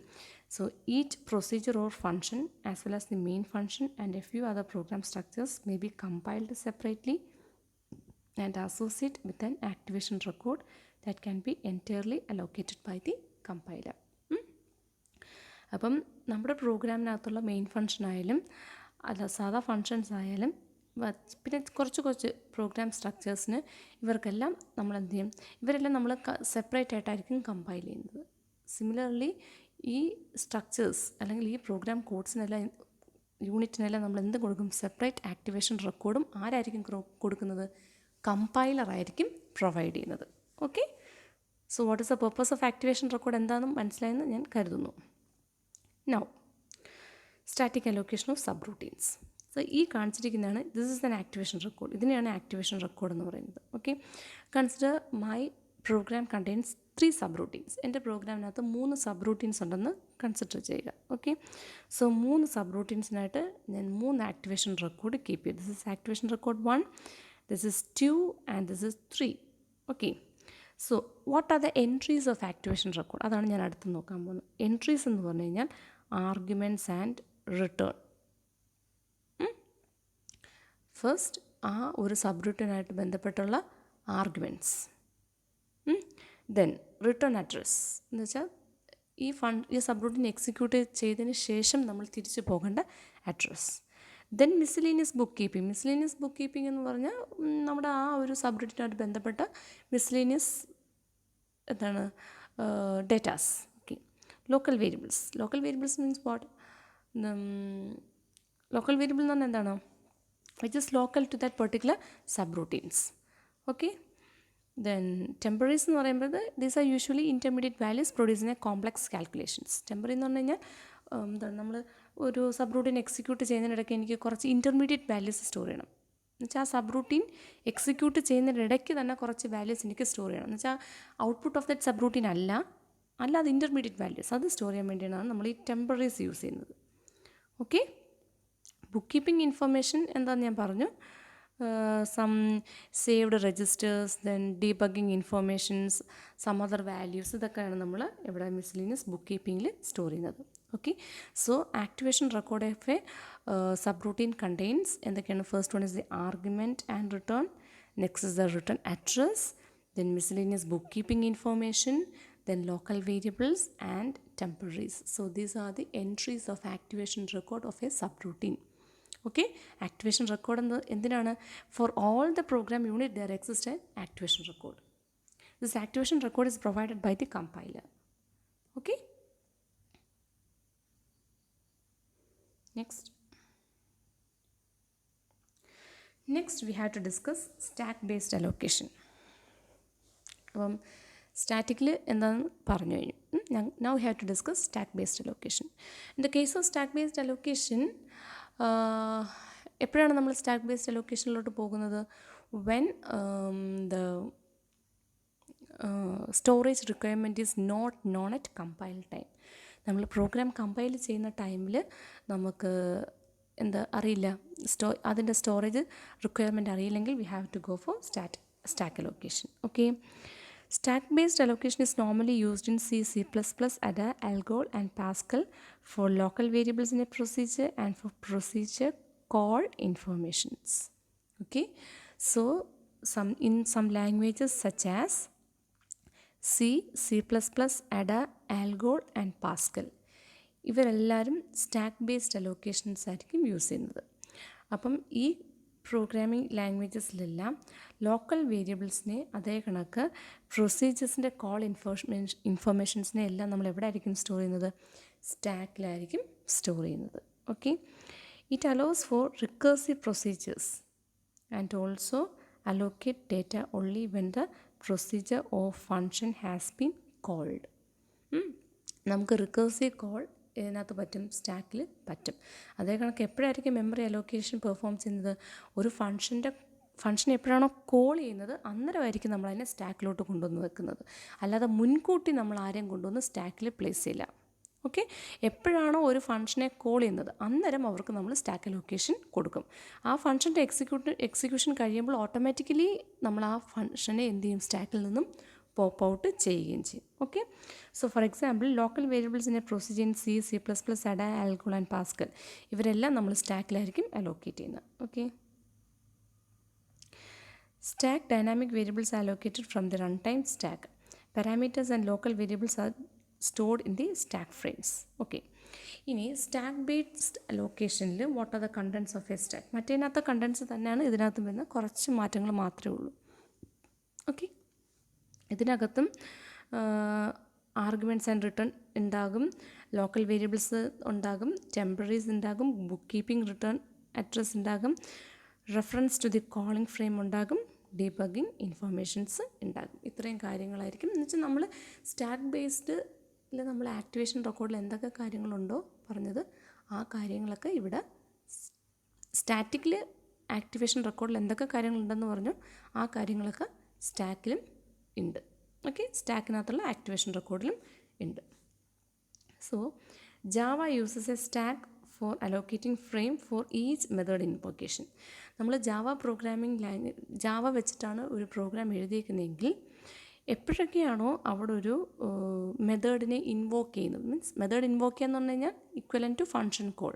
so each procedure or function as well as the main function and a few other program structures may be compiled separately and associated with an activation record that can be entirely allocated by the compiler. അപ്പം നമ്മുടെ പ്രോഗ്രാമിനകത്തുള്ള main function ആയാലും അല്ല സാധാ functions ആയാലും പിന്നെ കുറച്ച് programme സ്ട്രക്ചേഴ്സിന് ഇവർക്കെല്ലാം നമ്മൾ എന്ത് ചെയ്യും, ഇവരെല്ലാം നമ്മൾ സെപ്പറേറ്റ് ആയിട്ടായിരിക്കും കമ്പൈൽ ചെയ്യുന്നത്. സിമിലർലി ഈ സ്ട്രക്ചേഴ്സ് അല്ലെങ്കിൽ ഈ പ്രോഗ്രാം കോഡ്സിനെല്ലാം യൂണിറ്റിനെല്ലാം നമ്മൾ എന്ത് കൊടുക്കും? സെപ്പറേറ്റ് ആക്ടിവേഷൻ റെക്കോർഡും ആരായിരിക്കും കൊടുക്കുന്നത്? കമ്പൈലറായിരിക്കും പ്രൊവൈഡ് ചെയ്യുന്നത്. Okay, so what is the purpose of activation record എന്താണെന്ന് മനസ്സിലായെന്ന് ഞാൻ കരുതുന്നു. Now static allocation of subroutines. So ഈ കാണിച്ചിരിക്കുന്നതാണ് this is an activation record. ഇതിനെയാണ് ആക്ടിവേഷൻ റെക്കോർഡ് എന്ന് പറയുന്നത്. Okay, consider my program contains 3 subroutines. എൻ്റെ പ്രോഗ്രാമിനകത്ത് 3 സബ് റൂട്ടീൻസ് ഉണ്ടെന്ന് കൺസിഡർ ചെയ്യുക. ഓക്കെ, സോ 3 സബ് റൂട്ടീൻസിനായിട്ട് ഞാൻ 3 ആക്ടിവേഷൻ റെക്കോർഡ് കീപ്പ് ചെയ്യും. This is activation record 1, This is 2 and this is 3. Okay. So what are the entries of activation record? അതാണ് ഞാൻ അടുത്ത് നോക്കാൻ പോകുന്നത്. എൻട്രീസ് എന്ന് പറഞ്ഞു കഴിഞ്ഞാൽ ആർഗ്യുമെൻറ്റ്സ് ആൻഡ് റിട്ടേൺ. ഫസ്റ്റ് ആ ഒരു സബ്റൂട്ടീനായിട്ട് ബന്ധപ്പെട്ടുള്ള ആർഗ്യുമെൻറ്റ്സ്. ദെൻ റിട്ടേൺ അഡ്രസ് എന്ന് വെച്ചാൽ ഈ സബ്റൂട്ടീൻ എക്സിക്യൂട്ട് ചെയ്തതിന് ശേഷം നമ്മൾ തിരിച്ചു പോകേണ്ട address. Then miscellaneous bookkeeping. Miscellaneous bookkeeping എന്ന് പറഞ്ഞാൽ നമ്മുടെ ആ ഒരു സബ്റൂട്ടീനായിട്ട് ബന്ധപ്പെട്ട മിസ്സലേനിയസ് എന്താണ് datas. Okay. Local variables. Local variables means what? Local variable എന്ന് പറഞ്ഞാൽ എന്താണ്? which is local to that particular subroutines. Okay. Then temporaries എന്ന് പറയുമ്പോൾ these are usually intermediate values produced in a complex calculations. Temporary എന്ന് പറഞ്ഞു കഴിഞ്ഞാൽ എന്താണ്, നമ്മൾ ഒരു സബ്റൂട്ടീൻ എക്സിക്യൂട്ട് ചെയ്യുന്നതിനിടയ്ക്ക് എനിക്ക് കുറച്ച് ഇൻ്റർമീഡിയറ്റ് വാല്യൂസ് സ്റ്റോർ ചെയ്യണം. എന്നുവെച്ചാൽ ആ സബ്റൂട്ടീൻ എക്സിക്യൂട്ട് ചെയ്യുന്നതിനിടയ്ക്ക് തന്നെ കുറച്ച് വാല്യൂസ് എനിക്ക് സ്റ്റോർ ചെയ്യണം. എന്നുവെച്ചാൽ ഔട്ട്പുട്ട് ഓഫ് ദറ്റ് സബ്റൂട്ടീൻ അല്ലാതെ ഇൻ്റർമീഡിയറ്റ് വാല്യൂസ് അത് സ്റ്റോർ ചെയ്യാൻ വേണ്ടിയാണ് നമ്മൾ ഈ ടെമ്പററീസ് യൂസ് ചെയ്യുന്നത്. ഓക്കെ. ബുക്ക് കീപ്പിംഗ് ഇൻഫർമേഷൻ എന്താണെന്ന് ഞാൻ പറഞ്ഞു. Some saved registers, then debugging informations, some other values, ഇതൊക്കെയാണ് നമ്മൾ ഇവിടെ മിസ്സലേനിയസ് ബുക്ക് കീപ്പിങ്ങിൽ സ്റ്റോർ ചെയ്യുന്നത്. Okay. So activation record of a subroutine contains എന്തൊക്കെയാണ്? First one is the argument and return, next is the return address, then miscellaneous bookkeeping information, then local variables and temporaries. So these are the entries of activation record of a subroutine. Okay. Activation record എന്തിനാണ്? For all the program unit there exists an activation record. This activation record is provided by the compiler. Okay. Next we have to discuss stack based allocation. സ്റ്റാറ്റിക്കിൽ എന്താണെന്ന് പറഞ്ഞു കഴിഞ്ഞു. Now we have to discuss stack based allocation. In the case of stack based allocation, എപ്പോഴാണ് നമ്മൾ stack based അലോക്കേഷനിലോട്ട് പോകുന്നത്? When the storage requirement is not known at compile time. നമ്മൾ program compile ചെയ്യുന്ന ടൈമിൽ നമുക്ക് അറിയില്ല, അതിൻ്റെ സ്റ്റോറേജ് റിക്വയർമെൻറ്റ് അറിയില്ലെങ്കിൽ we have to go for stack allocation. Okay. Stack-based allocation is normally used in C, C++, Ada, Algol and Pascal for local variables in a procedure and for procedure call informations. Okay. So in some languages such as C, C++, Ada, Algol and Pascal, ഇവരെല്ലാവരും stack based allocations ആയിരിക്കും use ചെയ്യുന്നത്. അപ്പം ഈ programming ലാംഗ്വേജസിലെല്ലാം local വേരിയബിൾസിനെ അതേ കണക്ക് പ്രൊസീജിയേഴ്സിൻ്റെ call ഇൻഫർമേഷൻസിനെ എല്ലാം നമ്മൾ എവിടെ ആയിരിക്കും സ്റ്റോർ ചെയ്യുന്നത്? സ്റ്റാക്കിലായിരിക്കും സ്റ്റോർ ചെയ്യുന്നത്. Okay. It allows for recursive procedures and also allocate data only when the procedure or function has been called. നമുക്ക് റിക്കേഴ്സീവ് കോൾ ഇതിനകത്ത് പറ്റും, സ്റ്റാക്കിൽ പറ്റും. അതേ കണക്ക് എപ്പോഴായിരിക്കും മെമ്മറി അലോക്കേഷൻ പെർഫോം ചെയ്യുന്നത്? ഒരു ഫങ്ഷൻ എപ്പോഴാണോ കോൾ ചെയ്യുന്നത് അന്നേരമായിരിക്കും നമ്മൾ അതിനെ സ്റ്റാക്കിലോട്ട് കൊണ്ടുവന്ന് വെക്കുന്നത്. അല്ലാതെ മുൻകൂട്ടി നമ്മൾ ആരെയും കൊണ്ടുവന്ന് സ്റ്റാക്കിൽ പ്ലേസ് ചെയ്യില്ല. ഓക്കെ. എപ്പോഴാണോ ഒരു ഫങ്ഷനെ കോൾ ചെയ്യുന്നത് അന്നേരം അവർക്ക് നമ്മൾ സ്റ്റാക്ക് അലോക്കേഷൻ കൊടുക്കും. ആ ഫങ്ഷൻ്റെ എക്സിക്യൂഷൻ കഴിയുമ്പോൾ ഓട്ടോമാറ്റിക്കലി നമ്മൾ ആ ഫങ്ഷനെ എന്ത് ചെയ്യും? സ്റ്റാക്കിൽ നിന്നും പോപ്പ് ഔട്ട് ചെയ്യുകയും ചെയ്യും. Okay. So for example local വേരിയബിൾസിനെ procedure in C, C++, Ada, Algol and Pascal ഇവരെല്ലാം നമ്മൾ സ്റ്റാക്കിലായിരിക്കും അലോക്കേറ്റ് ചെയ്യുന്നത്. Okay. Stack dynamic variables are allocated from the runtime stack. Parameters and local variables are stored in the stack frames. Okay. ഇനി stack based അലോക്കേഷനിൽ what are the contents of a stack? മറ്റേതിനകത്ത് contents തന്നെയാണ് ഇതിനകത്ത് വരുന്ന കുറച്ച് മാറ്റങ്ങൾ മാത്രമേ ഉള്ളൂ. ഓക്കെ. ഇതിനകത്തും ആർഗ്യുമെൻറ്റ്സ് ആൻഡ് റിട്ടേൺ ഉണ്ടാകും, ലോക്കൽ വേരിയബിൾസ് ഉണ്ടാകും, ടെമ്പററീസ് ഉണ്ടാകും, ബുക്ക് കീപ്പിംഗ് റിട്ടേൺ അഡ്രസ് ഉണ്ടാകും, reference to the calling frame ഉണ്ടാകും, ഡീബഗ്ഗിങ് ഇൻഫർമേഷൻസ് ഉണ്ടാകും. ഇത്രയും കാര്യങ്ങളായിരിക്കും. എന്ന് വെച്ചാൽ നമ്മൾ സ്റ്റാക്ക് ബേസ്ഡിൽ നമ്മൾ ആക്ടിവേഷൻ റെക്കോർഡിൽ എന്തൊക്കെ കാര്യങ്ങളുണ്ടോ പറഞ്ഞത് ആ കാര്യങ്ങളൊക്കെ ഇവിടെ സ്റ്റാറ്റിക്കിൽ ആക്ടിവേഷൻ റെക്കോർഡിൽ എന്തൊക്കെ കാര്യങ്ങളുണ്ടെന്ന് പറഞ്ഞു ആ കാര്യങ്ങളൊക്കെ സ്റ്റാക്കിലും ഉണ്ട്. ഓക്കെ. സ്റ്റാക്കിനകത്തുള്ള ആക്ടിവേഷൻ റെക്കോർഡിലും ഉണ്ട്. So Java uses a stack for allocating frame for each method invocation. നമ്മൾ ജാവ പ്രോഗ്രാമിംഗ് ലാംഗ്വേജ് ജാവ വെച്ചിട്ടാണ് ഒരു പ്രോഗ്രാം എഴുതിയിരിക്കുന്നതെങ്കിൽ എപ്പോഴൊക്കെയാണോ അവിടെ ഒരു മെത്തേഡിനെ ഇൻവോക്ക് ചെയ്യുന്നത്, മീൻസ് മെത്തേഡ് ഇൻവോക്ക് ചെയ്യാന്ന് പറഞ്ഞു കഴിഞ്ഞാൽ ഇക്വലൻ ടു ഫങ്ഷൻ കോൾ,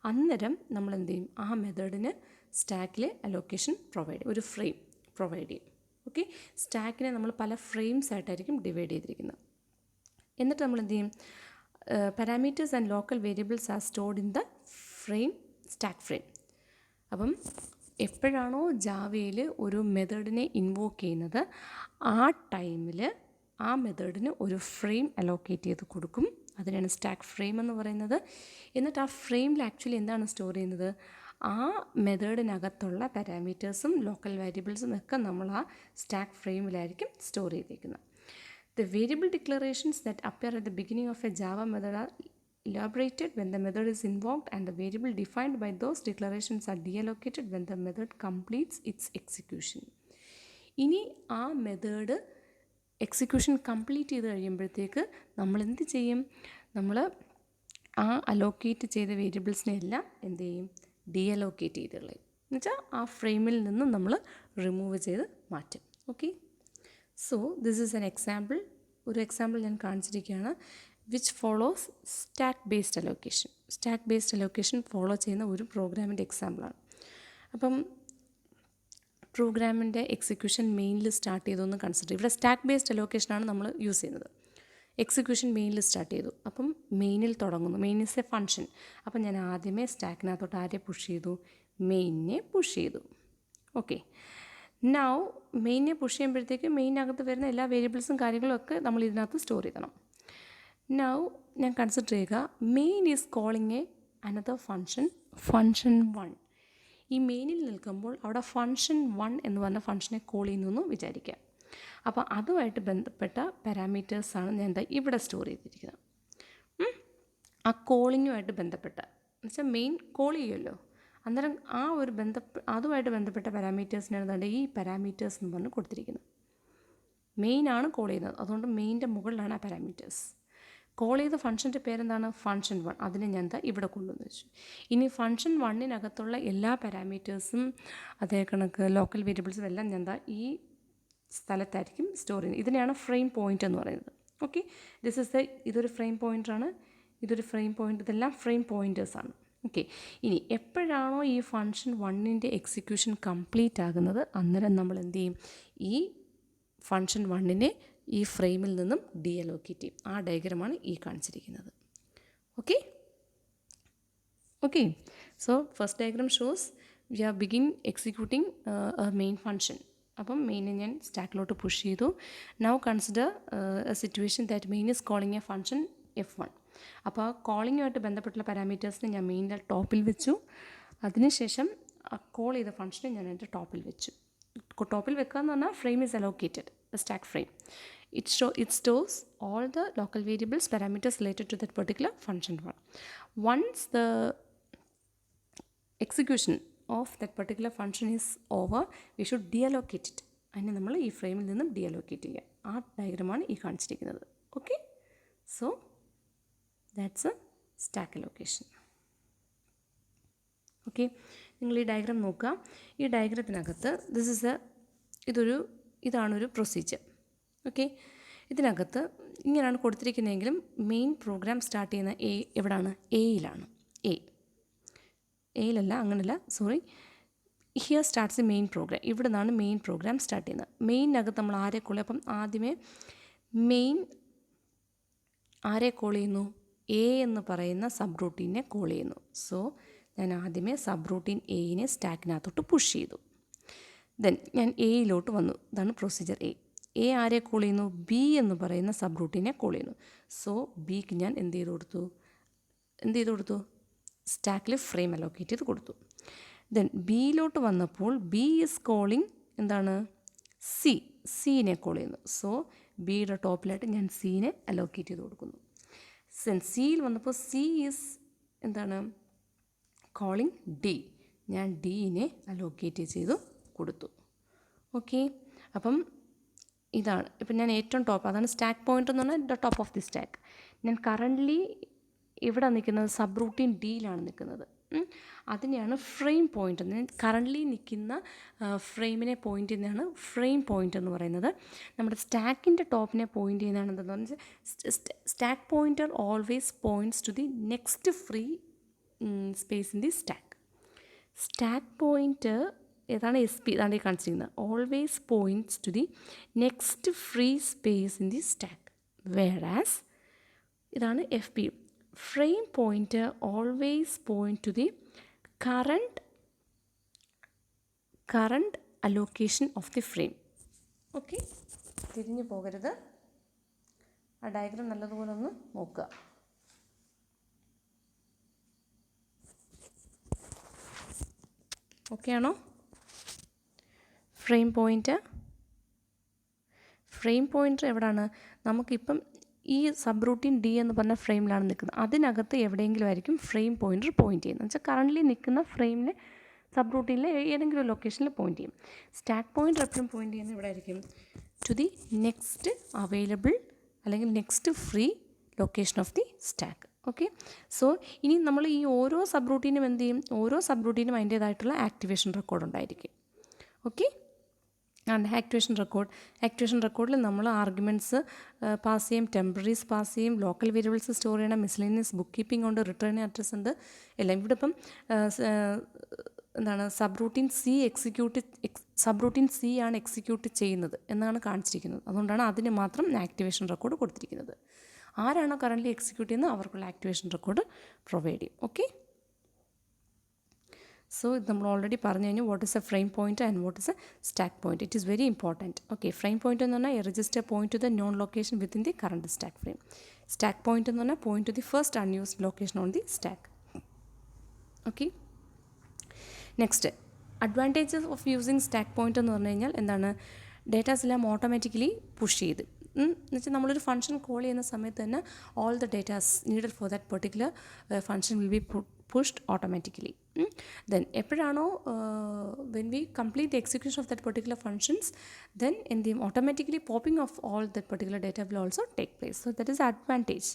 അന്നേരം നമ്മൾ എന്ത് ചെയ്യും, ആ മെത്തേഡിന് സ്റ്റാക്കിൽ അലോക്കേഷൻ പ്രൊവൈഡ് ചെയ്യും, ഒരു ഫ്രെയിം പ്രൊവൈഡ് ചെയ്യും. ഓക്കെ, സ്റ്റാക്കിനെ നമ്മൾ പല ഫ്രെയിംസ് ആയിട്ടായിരിക്കും ഡിവൈഡ് ചെയ്തിരിക്കുന്നത്. എന്നിട്ട് നമ്മൾ എന്ത് ചെയ്യും, parameters and local variables are stored in the frame, stack frame. അപ്പം എപ്പോഴാണോ ജാവയിൽ ഒരു മെത്തേഡിനെ ഇൻവോക്ക് ചെയ്യുന്നത് ആ ടൈമിൽ ആ മെത്തേഡിന് ഒരു ഫ്രെയിം അലോക്കേറ്റ് ചെയ്ത് കൊടുക്കും. അതിനാണ് സ്റ്റാക്ക് ഫ്രെയിം എന്ന് പറയുന്നത്. എന്നിട്ട് ആ ഫ്രെയിമിൽ ആക്ച്വലി എന്താണ് സ്റ്റോർ ചെയ്യുന്നത്, ആ മെത്തേഡിനകത്തുള്ള പാരാമീറ്റേഴ്സും ലോക്കൽ വേരിയബിൾസും ഒക്കെ നമ്മൾ ആ സ്റ്റാക്ക് ഫ്രെയിമിലായിരിക്കും സ്റ്റോർ ചെയ്തിരിക്കുന്നത്. The variable declarations that appear at the beginning of a Java method are elaborated when the method is invoked, and the variable defined by those declarations are deallocated when the method completes its execution. ഇനി ആ method execution complete ചെയ്ത് കഴിയുമ്പോഴത്തേക്ക് നമ്മൾ എന്ത് ചെയ്യും, നമ്മൾ ആ allocate ചെയ്ത വേരിയബിൾസിനെ എല്ലാം എന്ത് ചെയ്യും, ഡീഅലോക്കേറ്റ് ചെയ്ത് കളയും. എന്നുവെച്ചാൽ ആ ഫ്രെയിമിൽ നിന്നും നമ്മൾ റിമൂവ് ചെയ്ത് മാറ്റും. Okay, so this is an example. ഒരു എക്സാമ്പിൾ ഞാൻ കാണിച്ചിരിക്കുകയാണ്, which follows stack based allocation. Stack based allocation follow ചെയ്യുന്ന ഒരു പ്രോഗ്രാമിൻ്റെ എക്സാമ്പിളാണ്. അപ്പം പ്രോഗ്രാമിൻ്റെ എക്സിക്യൂഷൻ മെയിനിൽ സ്റ്റാർട്ട് ചെയ്തൊന്ന് കൺസിഡർ. ഇവിടെ സ്റ്റാക്ക് ബേസ്ഡ് അലോക്കേഷനാണ് നമ്മൾ യൂസ് ചെയ്യുന്നത്. എക്സിക്യൂഷൻ മെയിനിൽ സ്റ്റാർട്ട് ചെയ്തു, അപ്പം മെയിനിൽ തുടങ്ങുന്നു. Main is A function. അപ്പം ഞാൻ ആദ്യമേ സ്റ്റാക്കിനകത്തോട്ട് ആരെ പുഷ് ചെയ്തു, മെയിനിനെ പുഷ് ചെയ്തു. ഓക്കെ, നൗ മെയിനെ പുഷ് ചെയ്യുമ്പോഴത്തേക്ക് മെയിനകത്ത് വരുന്ന എല്ലാ വേരിയബിൾസും കാര്യങ്ങളും ഒക്കെ നമ്മൾ ഇതിനകത്ത് സ്റ്റോർ ചെയ്യണം. നൗ ഞാൻ കൺസിഡർ ചെയ്യുക, main is calling A another function, function 1. ഈ മെയിനിൽ നിൽക്കുമ്പോൾ അവിടെ ഫങ്ഷൻ 1 എന്ന് പറഞ്ഞ ഫങ്ഷനെ കോൾ ചെയ്യുന്നു എന്ന് വിചാരിക്കുക. അപ്പോൾ അതുമായിട്ട് ബന്ധപ്പെട്ട പാരാമീറ്റേഴ്സാണ് ഞാൻ എന്താ ഇവിടെ സ്റ്റോർ ചെയ്തിരിക്കുന്നത്. ആ കോളിങ്ങുമായിട്ട് ബന്ധപ്പെട്ട, എന്നുവെച്ചാൽ മെയിൻ കോൾ ചെയ്യുമല്ലോ, അന്നേരം ആ ഒരു അതുമായിട്ട് ബന്ധപ്പെട്ട പാരാമീറ്റേഴ്സിനാണ് എന്താ ഈ പാരാമീറ്റേഴ്സ് എന്ന് പറഞ്ഞ് കൊടുത്തിരിക്കുന്നത്. മെയിനാണ് കോൾ ചെയ്യുന്നത്, അതുകൊണ്ട് മെയിൻ്റെ മുകളിലാണ് ആ പാരാമീറ്റേഴ്സ്. കോൾ ചെയ്ത ഫംഗ്ഷൻ്റെ പേരെന്താണ്, ഫങ്ഷൻ 1. അതിനെ ഞാൻ എന്താ ഇവിടെ കൊണ്ടുവന്ന് വെച്ചു. ഇനി ഫങ്ഷൻ 1-നകത്തുള്ള എല്ലാ പാരാമീറ്റേഴ്സും അതേ കണക്ക് ലോക്കൽ വേരിയബിൾസും എല്ലാം ഞാൻ എന്താ ഈ സ്ഥലത്തായിരിക്കും സ്റ്റോർ ചെയ്യുന്നത്. ഇതിനെയാണ് ഫ്രെയിം പോയിൻ്റ് എന്ന് പറയുന്നത്. ഓക്കെ, ഇതൊരു ഫ്രെയിം പോയിൻ്റാണ്, ഇതൊരു ഫ്രെയിം പോയിൻ്റ്, ഇതെല്ലാം ഫ്രെയിം പോയിൻറ്റേഴ്സാണ്. ഓക്കെ, ഇനി എപ്പോഴാണോ ഈ ഫങ്ഷൻ 1-ൻ്റെ എക്സിക്യൂഷൻ കംപ്ലീറ്റ് ആകുന്നത് അന്നേരം നമ്മൾ എന്ത് ചെയ്യും, ഈ ഫങ്ഷൻ 1-നെ ഈ ഫ്രെയിമിൽ നിന്നും ഡീഅലോക്കേറ്റ് ചെയ്യും. ആ ഡയഗ്രമാണ് ഈ കാണിച്ചിരിക്കുന്നത്. Okay okay, so first diagram shows we are begin executing main function. അപ്പം മെയിനെ ഞാൻ സ്റ്റാക്കിലോട്ട് പുഷ് ചെയ്തു. Now consider a situation that main is calling a function F1. അപ്പോൾ ആ കോളിങ്ങുമായിട്ട് ബന്ധപ്പെട്ടുള്ള പാരാമീറ്റേഴ്സിനെ ഞാൻ മെയിനിൻ്റെ ടോപ്പിൽ വെച്ചു. അതിനുശേഷം ആ കോൾ ചെയ്ത ഫങ്ഷനെ ഞാൻ എൻ്റെ ടോപ്പിൽ വെച്ചു. ടോപ്പിൽ വെക്കുക എന്ന് പറഞ്ഞാൽ frame is allocated, stack frame. It stores all the local variables, parameters related to that particular function 1. Once the execution of that particular function is over, we should deallocate it. അതിനെ നമ്മൾ ഈ ഫ്രെയിമിൽ നിന്നും ഡീഅലോക്കേറ്റ് ചെയ്യുക. ആ ഡയഗ്രമാണ് ഈ കാണിച്ചിരിക്കുന്നത്. Okay, so that's A stack allocation. Okay, നിങ്ങൾ ഈ ഡയഗ്രാം നോക്കുക. ഈ ഡയഗ്രത്തിനകത്ത് ഇതാണൊരു പ്രൊസീജിയർ. ഓക്കെ, ഇതിനകത്ത് ഇങ്ങനെയാണ് കൊടുത്തിരിക്കുന്നതെങ്കിലും മെയിൻ പ്രോഗ്രാം സ്റ്റാർട്ട് ചെയ്യുന്ന എവിടെയാണ്, എയിലാണ്. എയിലല്ല, അങ്ങനെയല്ല, sorry, here starts the main program. ഇവിടെ നിന്നാണ് മെയിൻ പ്രോഗ്രാം സ്റ്റാർട്ട് ചെയ്യുന്നത്. മെയിനകത്ത് നമ്മൾ ആരെ കോൾ ചെയ്യും, അപ്പം ആദ്യമേ മെയിൻ ആരെ കോൾ ചെയ്യുന്നു, എ എന്ന് പറയുന്ന സബ് റൂട്ടീനെ കോൾ ചെയ്യുന്നു. സോ ഞാൻ ആദ്യമേ സബ് റൂട്ടീൻ എയിനെ സ്റ്റാക്കിനകത്തോട്ട് പുഷ് ചെയ്തു. ദെൻ ഞാൻ എയിലോട്ട് വന്നു. ഇതാണ് പ്രൊസീജിയർ എ ആരെ കോൾ ചെയ്യുന്നു, ബി എന്ന് പറയുന്ന സബ് റൂട്ടീനെ കോൾ ചെയ്യുന്നു. സോ ബിക്ക് ഞാൻ എന്ത് ചെയ്ത് കൊടുത്തു, സ്റ്റാക്കിൽ ഫ്രെയിം അലോക്കേറ്റ് ചെയ്ത് കൊടുത്തു. ദെൻ ബിയിലോട്ട് വന്നപ്പോൾ ബി ഈസ് കോളിങ് എന്താണ്, സീനെ കോൾ ചെയ്യുന്നു. സോ ബിയുടെ ടോപ്പിലായിട്ട് ഞാൻ സീനെ അലോക്കേറ്റ് ചെയ്ത് കൊടുക്കുന്നു. സിയിൽ വന്നപ്പോൾ സി ഈസ് എന്താണ്, കോളിങ് ഡി. ഞാൻ ഡീനെ അലോക്കേറ്റ് ചെയ്ത് കൊടുത്തു. ഓക്കെ, അപ്പം ഇതാണ് ഇപ്പം ഞാൻ ഏറ്റവും ടോപ്പ്, അതാണ് സ്റ്റാക്ക് പോയിൻ്റ് എന്ന് പറഞ്ഞാൽ the top of the stack. ഞാൻ കറൻ്റ്ലി ഇവിടെ നിൽക്കുന്നത് സബ് റൂട്ടീൻ ഡിയിലാണ് നിൽക്കുന്നത്. അതിനെയാണ് ഫ്രെയിം പോയിൻ്റ് എന്ന്, കറൻ്റ്ലി നിൽക്കുന്ന ഫ്രെയിമിനെ പോയിൻ്റ് ചെയ്യുന്നതാണ് ഫ്രെയിം പോയിൻ്റ് എന്ന് പറയുന്നത്. നമ്മുടെ സ്റ്റാക്കിൻ്റെ ടോപ്പിനെ പോയിൻ്റ് ചെയ്യുന്നതാണ് എന്താണെന്ന് വെച്ചാൽ stack pointer always points to the next free space in the stack. Stack point ഏതാണ്? എസ് പി ഇതാണ് ഈ കാണിച്ചിരിക്കുന്നത്. Always points to the next free space in the stack. Whereas ഇതാണ് F P. Frame point always point to the current allocation of the frame. Okay, തിരിഞ്ഞു പോകരുത്. ആ diagram നല്ലതുപോലെ ഒന്ന് നോക്കുക. ഓക്കെ ആണോ? ഫ്രെയിം പോയിൻ്റ് എവിടെയാണ്? നമുക്കിപ്പം ഈ സബ് റൂട്ടീൻ ഡി എന്ന് പറഞ്ഞ ഫ്രെയിമിലാണ് നിൽക്കുന്നത്. അതിനകത്ത് എവിടെയെങ്കിലും ആയിരിക്കും ഫ്രെയിം പോയിൻ്റർ പോയിൻ്റ് ചെയ്യുന്നത്. എന്ന് വെച്ചാൽ കറൻ്റ്ലി നിൽക്കുന്ന ഫ്രെയിമിൽ സബ് റൂട്ടീനിലെ ഏതെങ്കിലും ഒരു ലൊക്കേഷനിൽ പോയിൻ്റ് ചെയ്യും. സ്റ്റാക്ക് പോയിൻ്റർ എപ്പോഴും പോയിൻ്റ് ചെയ്യുന്നത് ഇവിടെ ആയിരിക്കും, ടു ദി നെക്സ്റ്റ് അവൈലബിൾ അല്ലെങ്കിൽ next free location of the stack. Okay, so ഇനി നമ്മൾ ഈ ഓരോ സബ് റൂട്ടീനും എന്ത് ചെയ്യും? ഓരോ സബ് റൂട്ടീനും അതിൻ്റേതായിട്ടുള്ള ആക്ടിവേഷൻ റെക്കോർഡ് ഉണ്ടായിരിക്കും. ഓക്കെ, ആക്ടിവേഷൻ റെക്കോർഡിൽ നമ്മൾ ആർഗ്യുമെൻറ്റ്സ് പാസ് ചെയ്യും, ടെമ്പററീസ് പാസ് ചെയ്യും, ലോക്കൽ വേരിയബിൾസ് സ്റ്റോർ ചെയ്യണം, മിസ്ലേനിയസ് ബുക്ക് കീപ്പിംഗ് ഉണ്ട്, റിട്ടേൺ അഡ്രസ് ഉണ്ട്, എല്ലാം. ഇവിടെ ഇപ്പം എന്താണ് സബ് റൂട്ടീൻ സി ആണ് എക്സിക്യൂട്ട് ചെയ്യുന്നത് എന്നാണ് കാണിച്ചിരിക്കുന്നത്. അതുകൊണ്ടാണ് അതിന് മാത്രം ആക്ടിവേഷൻ റെക്കോർഡ് കൊടുത്തിരിക്കുന്നത്. ആരാണോ കറൻ്റ്ലി എക്സിക്യൂട്ട് ചെയ്യുന്നത് അവർക്കുള്ള ആക്ടിവേഷൻ റെക്കോർഡ് പ്രൊവൈഡ് ചെയ്യും. ഓക്കെ, സോ ഇത് നമ്മൾ ഓൾറെഡി പറഞ്ഞു കഴിഞ്ഞു. What is A frame point and what is A stack point. It is very important. Okay, frame point എന്ന് പറഞ്ഞാൽ A register point to the non location within the current stack frame. Stack point എന്ന് പറഞ്ഞാൽ point to the first unused location on the stack. Okay, next advantages of using stack point എന്ന് പറഞ്ഞു കഴിഞ്ഞാൽ എന്താണ്? Datas എല്ലാം automatically push ചെയ്ത് എന്നുവെച്ചാൽ നമ്മളൊരു ഫംഗ്ഷൻ കോൾ ചെയ്യുന്ന സമയത്ത് തന്നെ all the datas needed for that particular function will be pushed automatically. Then എപ്പോഴാണോ when we complete the execution of that particular functions, then in the automatically popping of all that particular data will also take place. So that is advantage.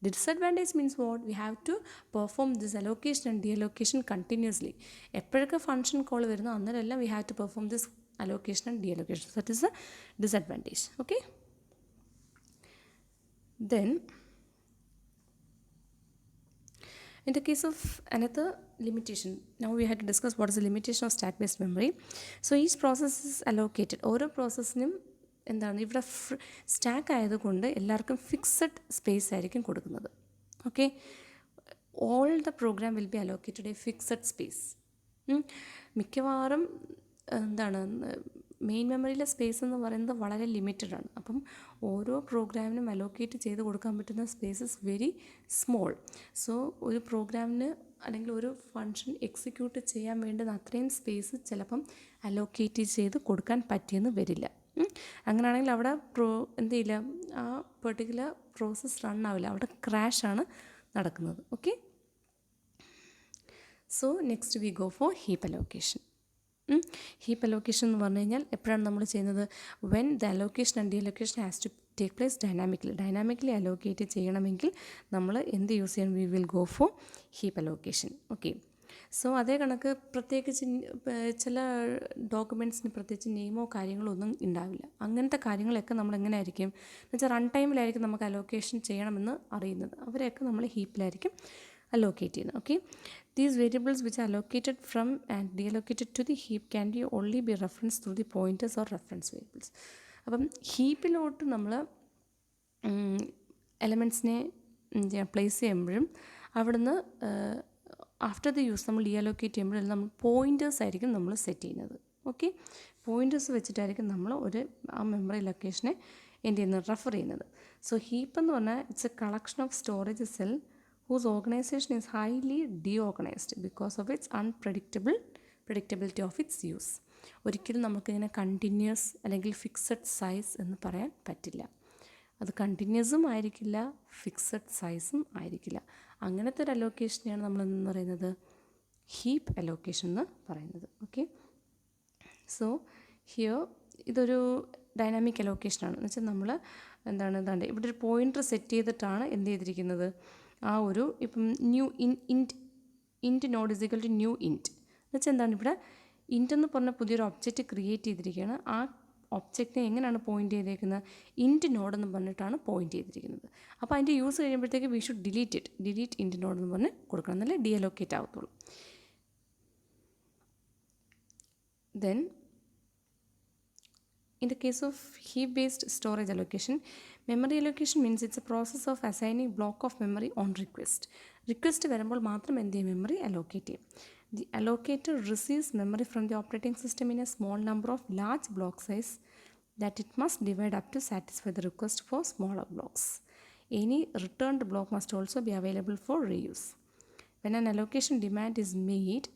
Disadvantage means what? We have to perform this allocation and deallocation continuously. എപ്പോഴൊക്കെ function call വരുന്നു അന്നേരമെല്ലാം we have to perform this allocation and deallocation. So that is a disadvantage. Okay, then in the case of another limitation, now we had to discuss what is the limitation of stack-based memory. So each process is allocated. ഓരോ പ്രോസസ്സിനും എന്താണ് ഇവിടെ stack ആയതുകൊണ്ട് എല്ലാവർക്കും fixed space ആയിരിക്കും കൊടുക്കുന്നത്. Okay, all the program will be allocated a fixed space. മിക്കവാറും എന്താണ് main മെമ്മറിയിലെ space എന്ന് പറയുന്നത് വളരെ ലിമിറ്റഡ് ആണ്. അപ്പം ഓരോ പ്രോഗ്രാമിനും അലോക്കേറ്റ് ചെയ്ത് കൊടുക്കാൻ പറ്റുന്ന space is very small. So ഒരു പ്രോഗ്രാമിന് അല്ലെങ്കിൽ ഒരു ഫംഗ്ഷൻ എക്സിക്യൂട്ട് ചെയ്യാൻ വേണ്ടുന്ന അത്രയും സ്പേസ് ചിലപ്പം അലോക്കേറ്റ് ചെയ്ത് കൊടുക്കാൻ പറ്റിയെന്ന് വരില്ല. അങ്ങനെയാണെങ്കിൽ അവിടെ എന്ത് ചെയ്യില്ല, ആ പെർട്ടിക്കുലർ പ്രോസസ്സ് റൺ ആവില്ല, അവിടെ ക്രാഷാണ് നടക്കുന്നത്. Okay, so next we go for heap allocation. Heap allocation എന്ന് പറഞ്ഞു കഴിഞ്ഞാൽ എപ്പോഴാണ് നമ്മൾ ചെയ്യുന്നത്? When the allocation and deallocation has to take place dynamically allocate ചെയ്യണമെങ്കിൽ നമ്മൾ എന്ത് യൂസ് ചെയ്യണം? We will go for heap allocation. Okay, so അതേ കണക്ക് പ്രത്യേകിച്ച് ചില ഡോക്യുമെൻറ്റ്സിന് പ്രത്യേകിച്ച് നെയിമോ കാര്യങ്ങളോ ഒന്നും ഉണ്ടാവില്ല. അങ്ങനത്തെ കാര്യങ്ങളൊക്കെ നമ്മൾ എങ്ങനെ ആയിരിക്കും എന്ന് വെച്ചാൽ റൺ ടൈമിലായിരിക്കും നമുക്ക് അലോക്കേഷൻ ചെയ്യണമെന്ന് അറിയുന്നത്. അവരെയൊക്കെ നമ്മൾ ഹീപ്പിലായിരിക്കും allocate ചെയ്യുന്നത്. Okay, these variables which allocated from and deallocated to the heap can be only be referenced through the pointers or reference variables. അപ്പം ഹീപ്പിലോട്ട് നമ്മൾ എലമെൻറ്റ്സിനെ പ്ലേസ് ചെയ്യുമ്പോഴും അവിടുന്ന് ആഫ്റ്റർ ദ യൂസ് നമ്മൾ ഡീഅലോക്കേറ്റ് ചെയ്യുമ്പോഴും നമ്മൾ പോയിൻറ്റേഴ്സ് ആയിരിക്കും നമ്മൾ സെറ്റ് ചെയ്യുന്നത്. ഓക്കെ, പോയിൻറ്റേഴ്സ് വെച്ചിട്ടായിരിക്കും നമ്മൾ ആ മെമ്മറി ലൊക്കേഷനെ എന്ത് ചെയ്യുന്നത്? റെഫർ ചെയ്യുന്നത്. സോ ഹീപ്പ് എന്ന് പറഞ്ഞാൽ it's A collection of storage cell whose organization is highly deorganized because of its predictability of its use. ഒരിക്കലും നമുക്കിങ്ങനെ കണ്ടിന്യൂസ് അല്ലെങ്കിൽ ഫിക്സഡ് സൈസ് എന്ന് പറയാൻ പറ്റില്ല. അത് കണ്ടിന്യൂസും ആയിരിക്കില്ല, ഫിക്സഡ് സൈസും ആയിരിക്കില്ല. അങ്ങനത്തെ ഒരു അലോക്കേഷനെയാണ് നമ്മൾ എന്ന് പറയുന്നത് ഹീപ്പ് അലോക്കേഷൻ എന്ന് പറയുന്നത്. ഓക്കെ, സോ ഹിയർ ഇതൊരു ഡൈനാമിക് അലോക്കേഷനാണ്. എന്ന് വെച്ചാൽ നമ്മൾ എന്താണ് ഇവിടെ ഒരു പോയിൻ്റർ സെറ്റ് ചെയ്തിട്ടാണ് എന്ത് ചെയ്തിരിക്കുന്നത്? ആ ഒരു ഇപ്പം int node is equal to new int എന്നുവെച്ചാൽ എന്താണ്, ഇവിടെ ഇൻറ്റ് എന്ന് പറഞ്ഞ പുതിയൊരു ഒബ്ജക്റ്റ് ക്രിയേറ്റ് ചെയ്തിരിക്കുകയാണ്. ആ ഒബ്ജക്റ്റിനെ എങ്ങനെയാണ് പോയിൻ്റ് ചെയ്തേക്കുന്നത്, ഇൻറ്റ് നോഡ് എന്ന് പറഞ്ഞിട്ടാണ് പോയിൻ്റ് ചെയ്തിരിക്കുന്നത്. അപ്പോൾ അതിൻ്റെ യൂസ് കഴിയുമ്പോഴത്തേക്ക് വി ഷുഡ് ഡിലീറ്റ് ഇൻറ്റ് നോഡ് എന്ന് പറഞ്ഞ് കൊടുക്കണം, എന്നല്ലേ ഡീഅലോക്കേറ്റ് ആവത്തുള്ളൂ. Then in the case of heap based storage allocation, memory allocation means it's a process of assigning block of memory on request വരുമ്പോൾ മാത്രം എന്ത് ചെയ്യും, മെമ്മറി അലോക്കേറ്റ് ചെയ്യും. The allocator receives memory from the operating system in a small number of large block size that it must divide up to satisfy the request for smaller blocks. Any returned block must also be available for reuse. When an allocation demand is made,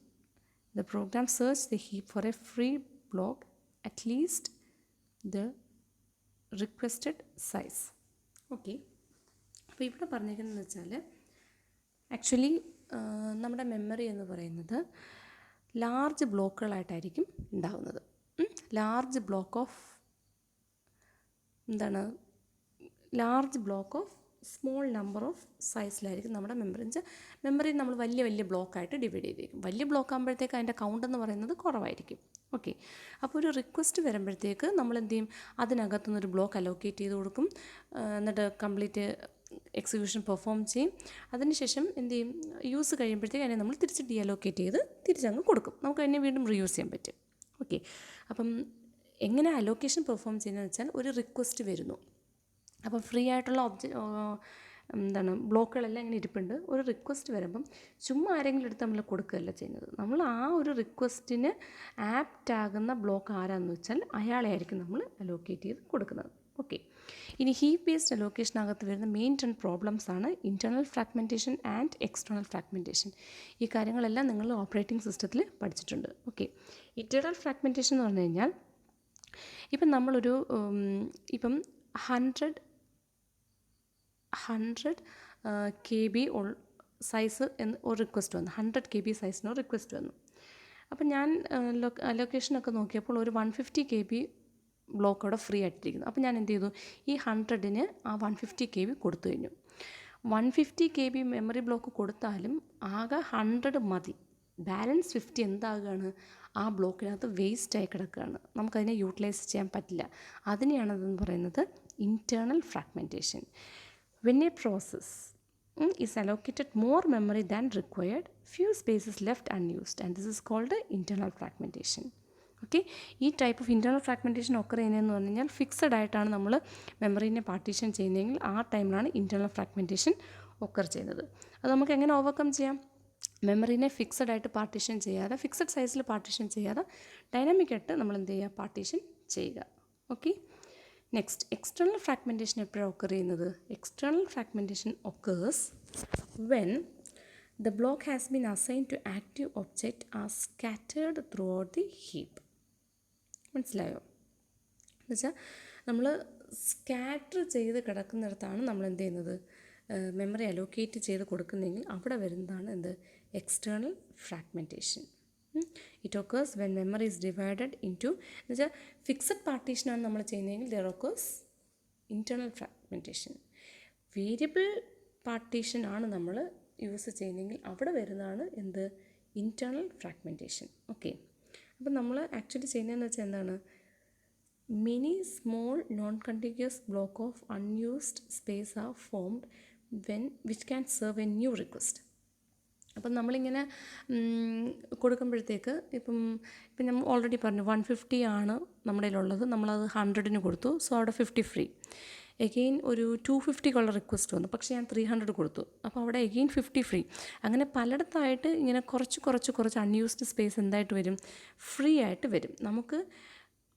the program searches the heap for a free block at least the requested size. Okay, അപ്പോൾ ഇവിടെ പറഞ്ഞിരിക്കുന്നതെന്ന് വെച്ചാൽ actually നമ്മുടെ memory എന്ന് പറയുന്നത് large ബ്ലോക്കുകളായിട്ടായിരിക്കും ഉണ്ടാകുന്നത്. Large block of small number of സൈസിലായിരിക്കും നമ്മുടെ മെമ്മറി നമ്മൾ വലിയ ബ്ലോക്കായിട്ട് ഡിവൈഡ് ചെയ്തേക്കും. വലിയ ബ്ലോക്ക് ആകുമ്പോഴത്തേക്ക് അതിൻ്റെ കൗണ്ട് എന്ന് പറയുന്നത് കുറവായിരിക്കും. ഓക്കെ, അപ്പോൾ ഒരു റിക്വസ്റ്റ് വരുമ്പോഴത്തേക്ക് നമ്മൾ എന്ത് ചെയ്യും, അതിനകത്തുനിന്നൊരു ബ്ലോക്ക് അലോക്കേറ്റ് ചെയ്ത് കൊടുക്കും. എന്നിട്ട് കംപ്ലീറ്റ് എക്സിക്യൂഷൻ പെർഫോം ചെയ്യും. അതിനുശേഷം എന്ത് ചെയ്യും, യൂസ് കഴിയുമ്പോഴത്തേക്ക് അതിനെ നമ്മൾ തിരിച്ച് ഡീഅലോക്കേറ്റ് ചെയ്ത് തിരിച്ചങ്ങ് കൊടുക്കും. നമുക്ക് അതിനെ വീണ്ടും റീയൂസ് ചെയ്യാൻ പറ്റും. ഓക്കെ, അപ്പം എങ്ങനെ അലോക്കേഷൻ പെർഫോം ചെയ്യുന്നതെന്ന് വെച്ചാൽ, ഒരു റിക്വസ്റ്റ് വരുന്നു, അപ്പോൾ ഫ്രീ ആയിട്ടുള്ള ബ്ലോക്കുകളെല്ലാം ഇങ്ങനെ ഇരിപ്പുണ്ട്. ഒരു റിക്വസ്റ്റ് വരുമ്പം ചുമ്മാ ആരെങ്കിലും എടുത്ത് നമ്മൾ കൊടുക്കുകയല്ല ചെയ്യുന്നത്. നമ്മൾ ആ ഒരു റിക്വസ്റ്റിന് ആപ്റ്റ് ആകുന്ന ബ്ലോക്ക് ആരാന്ന് വെച്ചാൽ അയാളെ ആയിരിക്കും നമ്മൾ അലോക്കേറ്റ് ചെയ്ത് കൊടുക്കുന്നത്. ഓക്കെ, ഇനി ഹീപ്പ് ബേസ്ഡ് അലോക്കേഷനകത്ത് വരുന്ന മെയിൻ 2 പ്രോബ്ലംസ് ആണ് internal fragmentation and external fragmentation. ഈ കാര്യങ്ങളെല്ലാം നിങ്ങൾ ഓപ്പറേറ്റിംഗ് സിസ്റ്റത്തിൽ പഠിച്ചിട്ടുണ്ട്. ഓക്കെ, ഇൻറ്റേർണൽ ഫ്രാഗ്മെൻറ്റേഷൻ എന്ന് പറഞ്ഞു കഴിഞ്ഞാൽ, ഇപ്പം നമ്മളൊരു 100 KB സൈസ് എന്ന് ഒരു റിക്വസ്റ്റ് വന്നു, 100 KB സൈസിന് റിക്വസ്റ്റ് വന്നു. അപ്പം ഞാൻ ലൊക്കേഷനൊക്കെ നോക്കിയപ്പോൾ ഒരു 150 KB ബ്ലോക്ക് അവിടെ ഫ്രീ ആയിട്ടിരിക്കുന്നു. അപ്പോൾ ഞാൻ എന്ത് ചെയ്തു, ഈ 100ന് ആ 150 KB കൊടുത്തു കഴിഞ്ഞു. 150 KB മെമ്മറി ബ്ലോക്ക് കൊടുത്താലും ആകെ 100 മതി. ബാലൻസ് 50 എന്താകുകയാണ്, ആ ബ്ലോക്കിനകത്ത് വേസ്റ്റായി കിടക്കുകയാണ്. നമുക്കതിനെ യൂട്ടിലൈസ് ചെയ്യാൻ പറ്റില്ല. അതിനെയാണതെന്ന് പറയുന്നത് internal fragmentation. When a process is allocated more memory than required, few spaces left unused, and this is called internal fragmentation. Okay, ഈ ടൈപ്പ് ഓഫ് ഇൻറ്റേർണൽ ഫ്രാഗ്മെൻറ്റേഷൻ ഒക്കെ ചെയ്യുന്നതെന്ന് പറഞ്ഞു കഴിഞ്ഞാൽ, ഫിക്സഡ് ആയിട്ടാണ് നമ്മൾ മെമ്മറീനെ പാർട്ടീഷൻ ചെയ്യുന്നതെങ്കിൽ ആ ടൈമിലാണ് ഇൻറ്റേർണൽ ഫ്രാഗ്മെൻറ്റേഷൻ ഒക്കർ ചെയ്യുന്നത്. അത് നമുക്ക് എങ്ങനെ ഓവർകം ചെയ്യാം, മെമ്മറീനെ ഫിക്സഡ് ആയിട്ട് പാർട്ടീഷൻ ചെയ്യാതെ, ഫിക്സഡ് സൈസിൽ പാർട്ടീഷൻ ചെയ്യാതെ ഡൈനാമിക്കായിട്ട് നമ്മൾ എന്ത് ചെയ്യുക, പാർട്ടീഷൻ ചെയ്യുക. ഓക്കെ, നെക്സ്റ്റ് എക്സ്റ്റേർണൽ ഫ്രാഗ്മെൻറ്റേഷൻ എപ്പോഴാണ് ഒക്കർ ചെയ്യുന്നത്? External fragmentation occurs when the block has been assign to active object are scattered throughout the heap. മനസ്സിലായോ? എന്നുവെച്ചാൽ നമ്മൾ സ്കാറ്റർ ചെയ്ത് കിടക്കുന്നിടത്താണ് നമ്മൾ എന്ത് ചെയ്യുന്നത്, മെമ്മറി അലോക്കേറ്റ് ചെയ്ത് കൊടുക്കുന്നതെങ്കിൽ അവിടെ വരുന്നതാണ് എന്ത്, external fragmentation. It occurs when memory is divided into, എന്ന് വെച്ചാൽ ഫിക്സഡ് പാർട്ടീഷനാണ് നമ്മൾ ചെയ്യുന്നതെങ്കിൽ there occurs internal fragmentation. Variable partition ആണ് നമ്മൾ യൂസ് ചെയ്യുന്നതെങ്കിൽ അവിടെ വരുന്നതാണ് എന്ത്, ഇൻറ്റേർണൽ ഫ്രാഗ്മെൻറ്റേഷൻ. ഓക്കെ, അപ്പം നമ്മൾ ആക്ച്വലി ചെയ്യുന്നതെന്ന് വെച്ചാൽ എന്താണ്, many small non continuous block of unused space are formed which can serve A new request. അപ്പം നമ്മളിങ്ങനെ കൊടുക്കുമ്പോഴത്തേക്ക് ഇപ്പം നമ്മൾ ഓൾറെഡി പറഞ്ഞു 150 ആണ് നമ്മുടെ കയ്യിലുള്ളത്, നമ്മളത് 100ന് കൊടുത്തു. സോ അവിടെ 50 ഫ്രീ. എഗെയിൻ ഒരു 250ക്കുള്ള റിക്വസ്റ്റ് വന്നു, പക്ഷേ ഞാൻ 300 കൊടുത്തു. അപ്പോൾ അവിടെ എഗെയിൻ 50 ഫ്രീ. അങ്ങനെ പലയിടത്തായിട്ട് ഇങ്ങനെ കുറച്ച് അൺയൂസ്ഡ് സ്പേസ് എന്തായിട്ട് വരും, ഫ്രീ ആയിട്ട് വരും.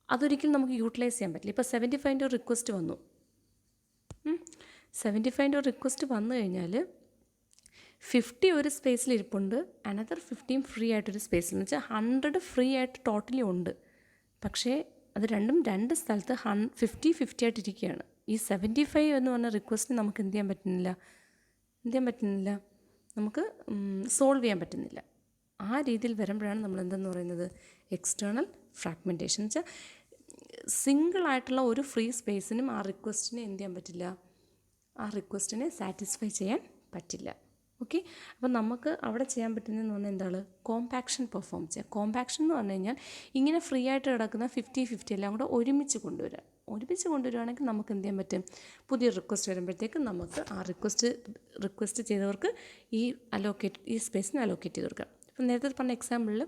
അതൊരിക്കലും നമുക്ക് യൂട്ടിലൈസ് ചെയ്യാൻ പറ്റില്ല. ഇപ്പോൾ 75ൻ്റെ ഒരു റിക്വസ്റ്റ് വന്നു. 75ൻ്റെ ഒരു റിക്വസ്റ്റ് വന്നു കഴിഞ്ഞാൽ 50 ഒരു സ്പേസിൽ ഇരിപ്പുണ്ട്, അനദർ 15 ഫ്രീ ആയിട്ടൊരു സ്പേസിൽ, എന്ന് വെച്ചാൽ 100 ഫ്രീ ആയിട്ട് ടോട്ടലി ഉണ്ട്. പക്ഷേ അത് രണ്ടും 2 സ്ഥലത്ത് 50 ആയിട്ടിരിക്കുകയാണ്. ഈ 75 എന്ന് പറഞ്ഞ റിക്വസ്റ്റിന് നമുക്ക് എന്ത് ചെയ്യാൻ പറ്റുന്നില്ല, നമുക്ക് സോൾവ് ചെയ്യാൻ പറ്റുന്നില്ല. ആ രീതിയിൽ വരുമ്പോഴാണ് നമ്മൾ എന്തെന്ന് പറയുന്നത്, എക്സ്റ്റേർണൽ ഫ്രാഗ്മെൻറ്റേഷൻ. എന്ന് വെച്ചാൽ സിംഗിളായിട്ടുള്ള ഒരു ഫ്രീ സ്പേസിനും ആ റിക്വസ്റ്റിനെ എന്ത് ചെയ്യാൻ പറ്റില്ല, ആ റിക്വസ്റ്റിനെ സാറ്റിസ്ഫൈ ചെയ്യാൻ പറ്റില്ല. ഓക്കെ, അപ്പോൾ നമുക്ക് അവിടെ ചെയ്യാൻ പറ്റുന്നതെന്ന് പറഞ്ഞാൽ എന്താണ്, കോമ്പാക്ഷൻ പെർഫോം ചെയ്യുക. കോമ്പാക്ഷൻ എന്ന് പറഞ്ഞു കഴിഞ്ഞാൽ ഇങ്ങനെ ഫ്രീ ആയിട്ട് കിടക്കുന്ന 50-50 എല്ലാം കൂടെ ഒരുമിച്ച് കൊണ്ടുവരികയാണെങ്കിൽ നമുക്ക് എന്ത് ചെയ്യാൻ പറ്റും, പുതിയ റിക്വസ്റ്റ് വരുമ്പോഴത്തേക്ക് നമുക്ക് ആ റിക്വസ്റ്റ് ചെയ്തവർക്ക് ഈ സ്പേസിന് അലോക്കേറ്റ് ചെയ്ത് കൊടുക്കാം. ഇപ്പം നേരത്തെ പറഞ്ഞ എക്സാമ്പിളിൽ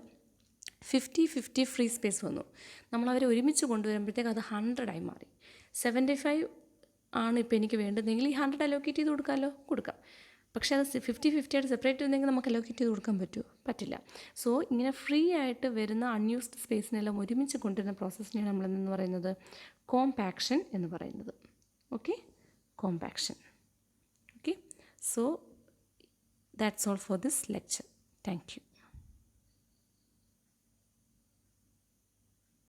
50-50 ഫ്രീ സ്പേസ് വന്നു, നമ്മളവരെ ഒരുമിച്ച് കൊണ്ടുവരുമ്പോഴത്തേക്ക് അത് 100 മാറി. 75 ആണ് ഇപ്പോൾ എനിക്ക് വേണ്ടതെങ്കിൽ ഈ 100 അലോക്കേറ്റ് ചെയ്ത് കൊടുക്കാം. പക്ഷേ അത് 50-50 ആയിട്ട് സെപ്പറേറ്റ് വരുന്നെങ്കിൽ നമുക്ക് അലോക്കേറ്റ് ചെയ്ത് കൊടുക്കാൻ പറ്റില്ല. സോ ഇങ്ങനെ ഫ്രീ ആയിട്ട് വരുന്ന അൺയൂസ്ഡ് സ്പേസിനെല്ലാം ഒരുമിച്ച് കൊണ്ടുവരുന്ന പ്രോസസ്സിനെയാണ് നമ്മളെന്ന് പറയുന്നത് കോമ്പാക്ഷൻ എന്ന് പറയുന്നത്. Okay, compaction. Okay, so that's all for this lecture. Thank you.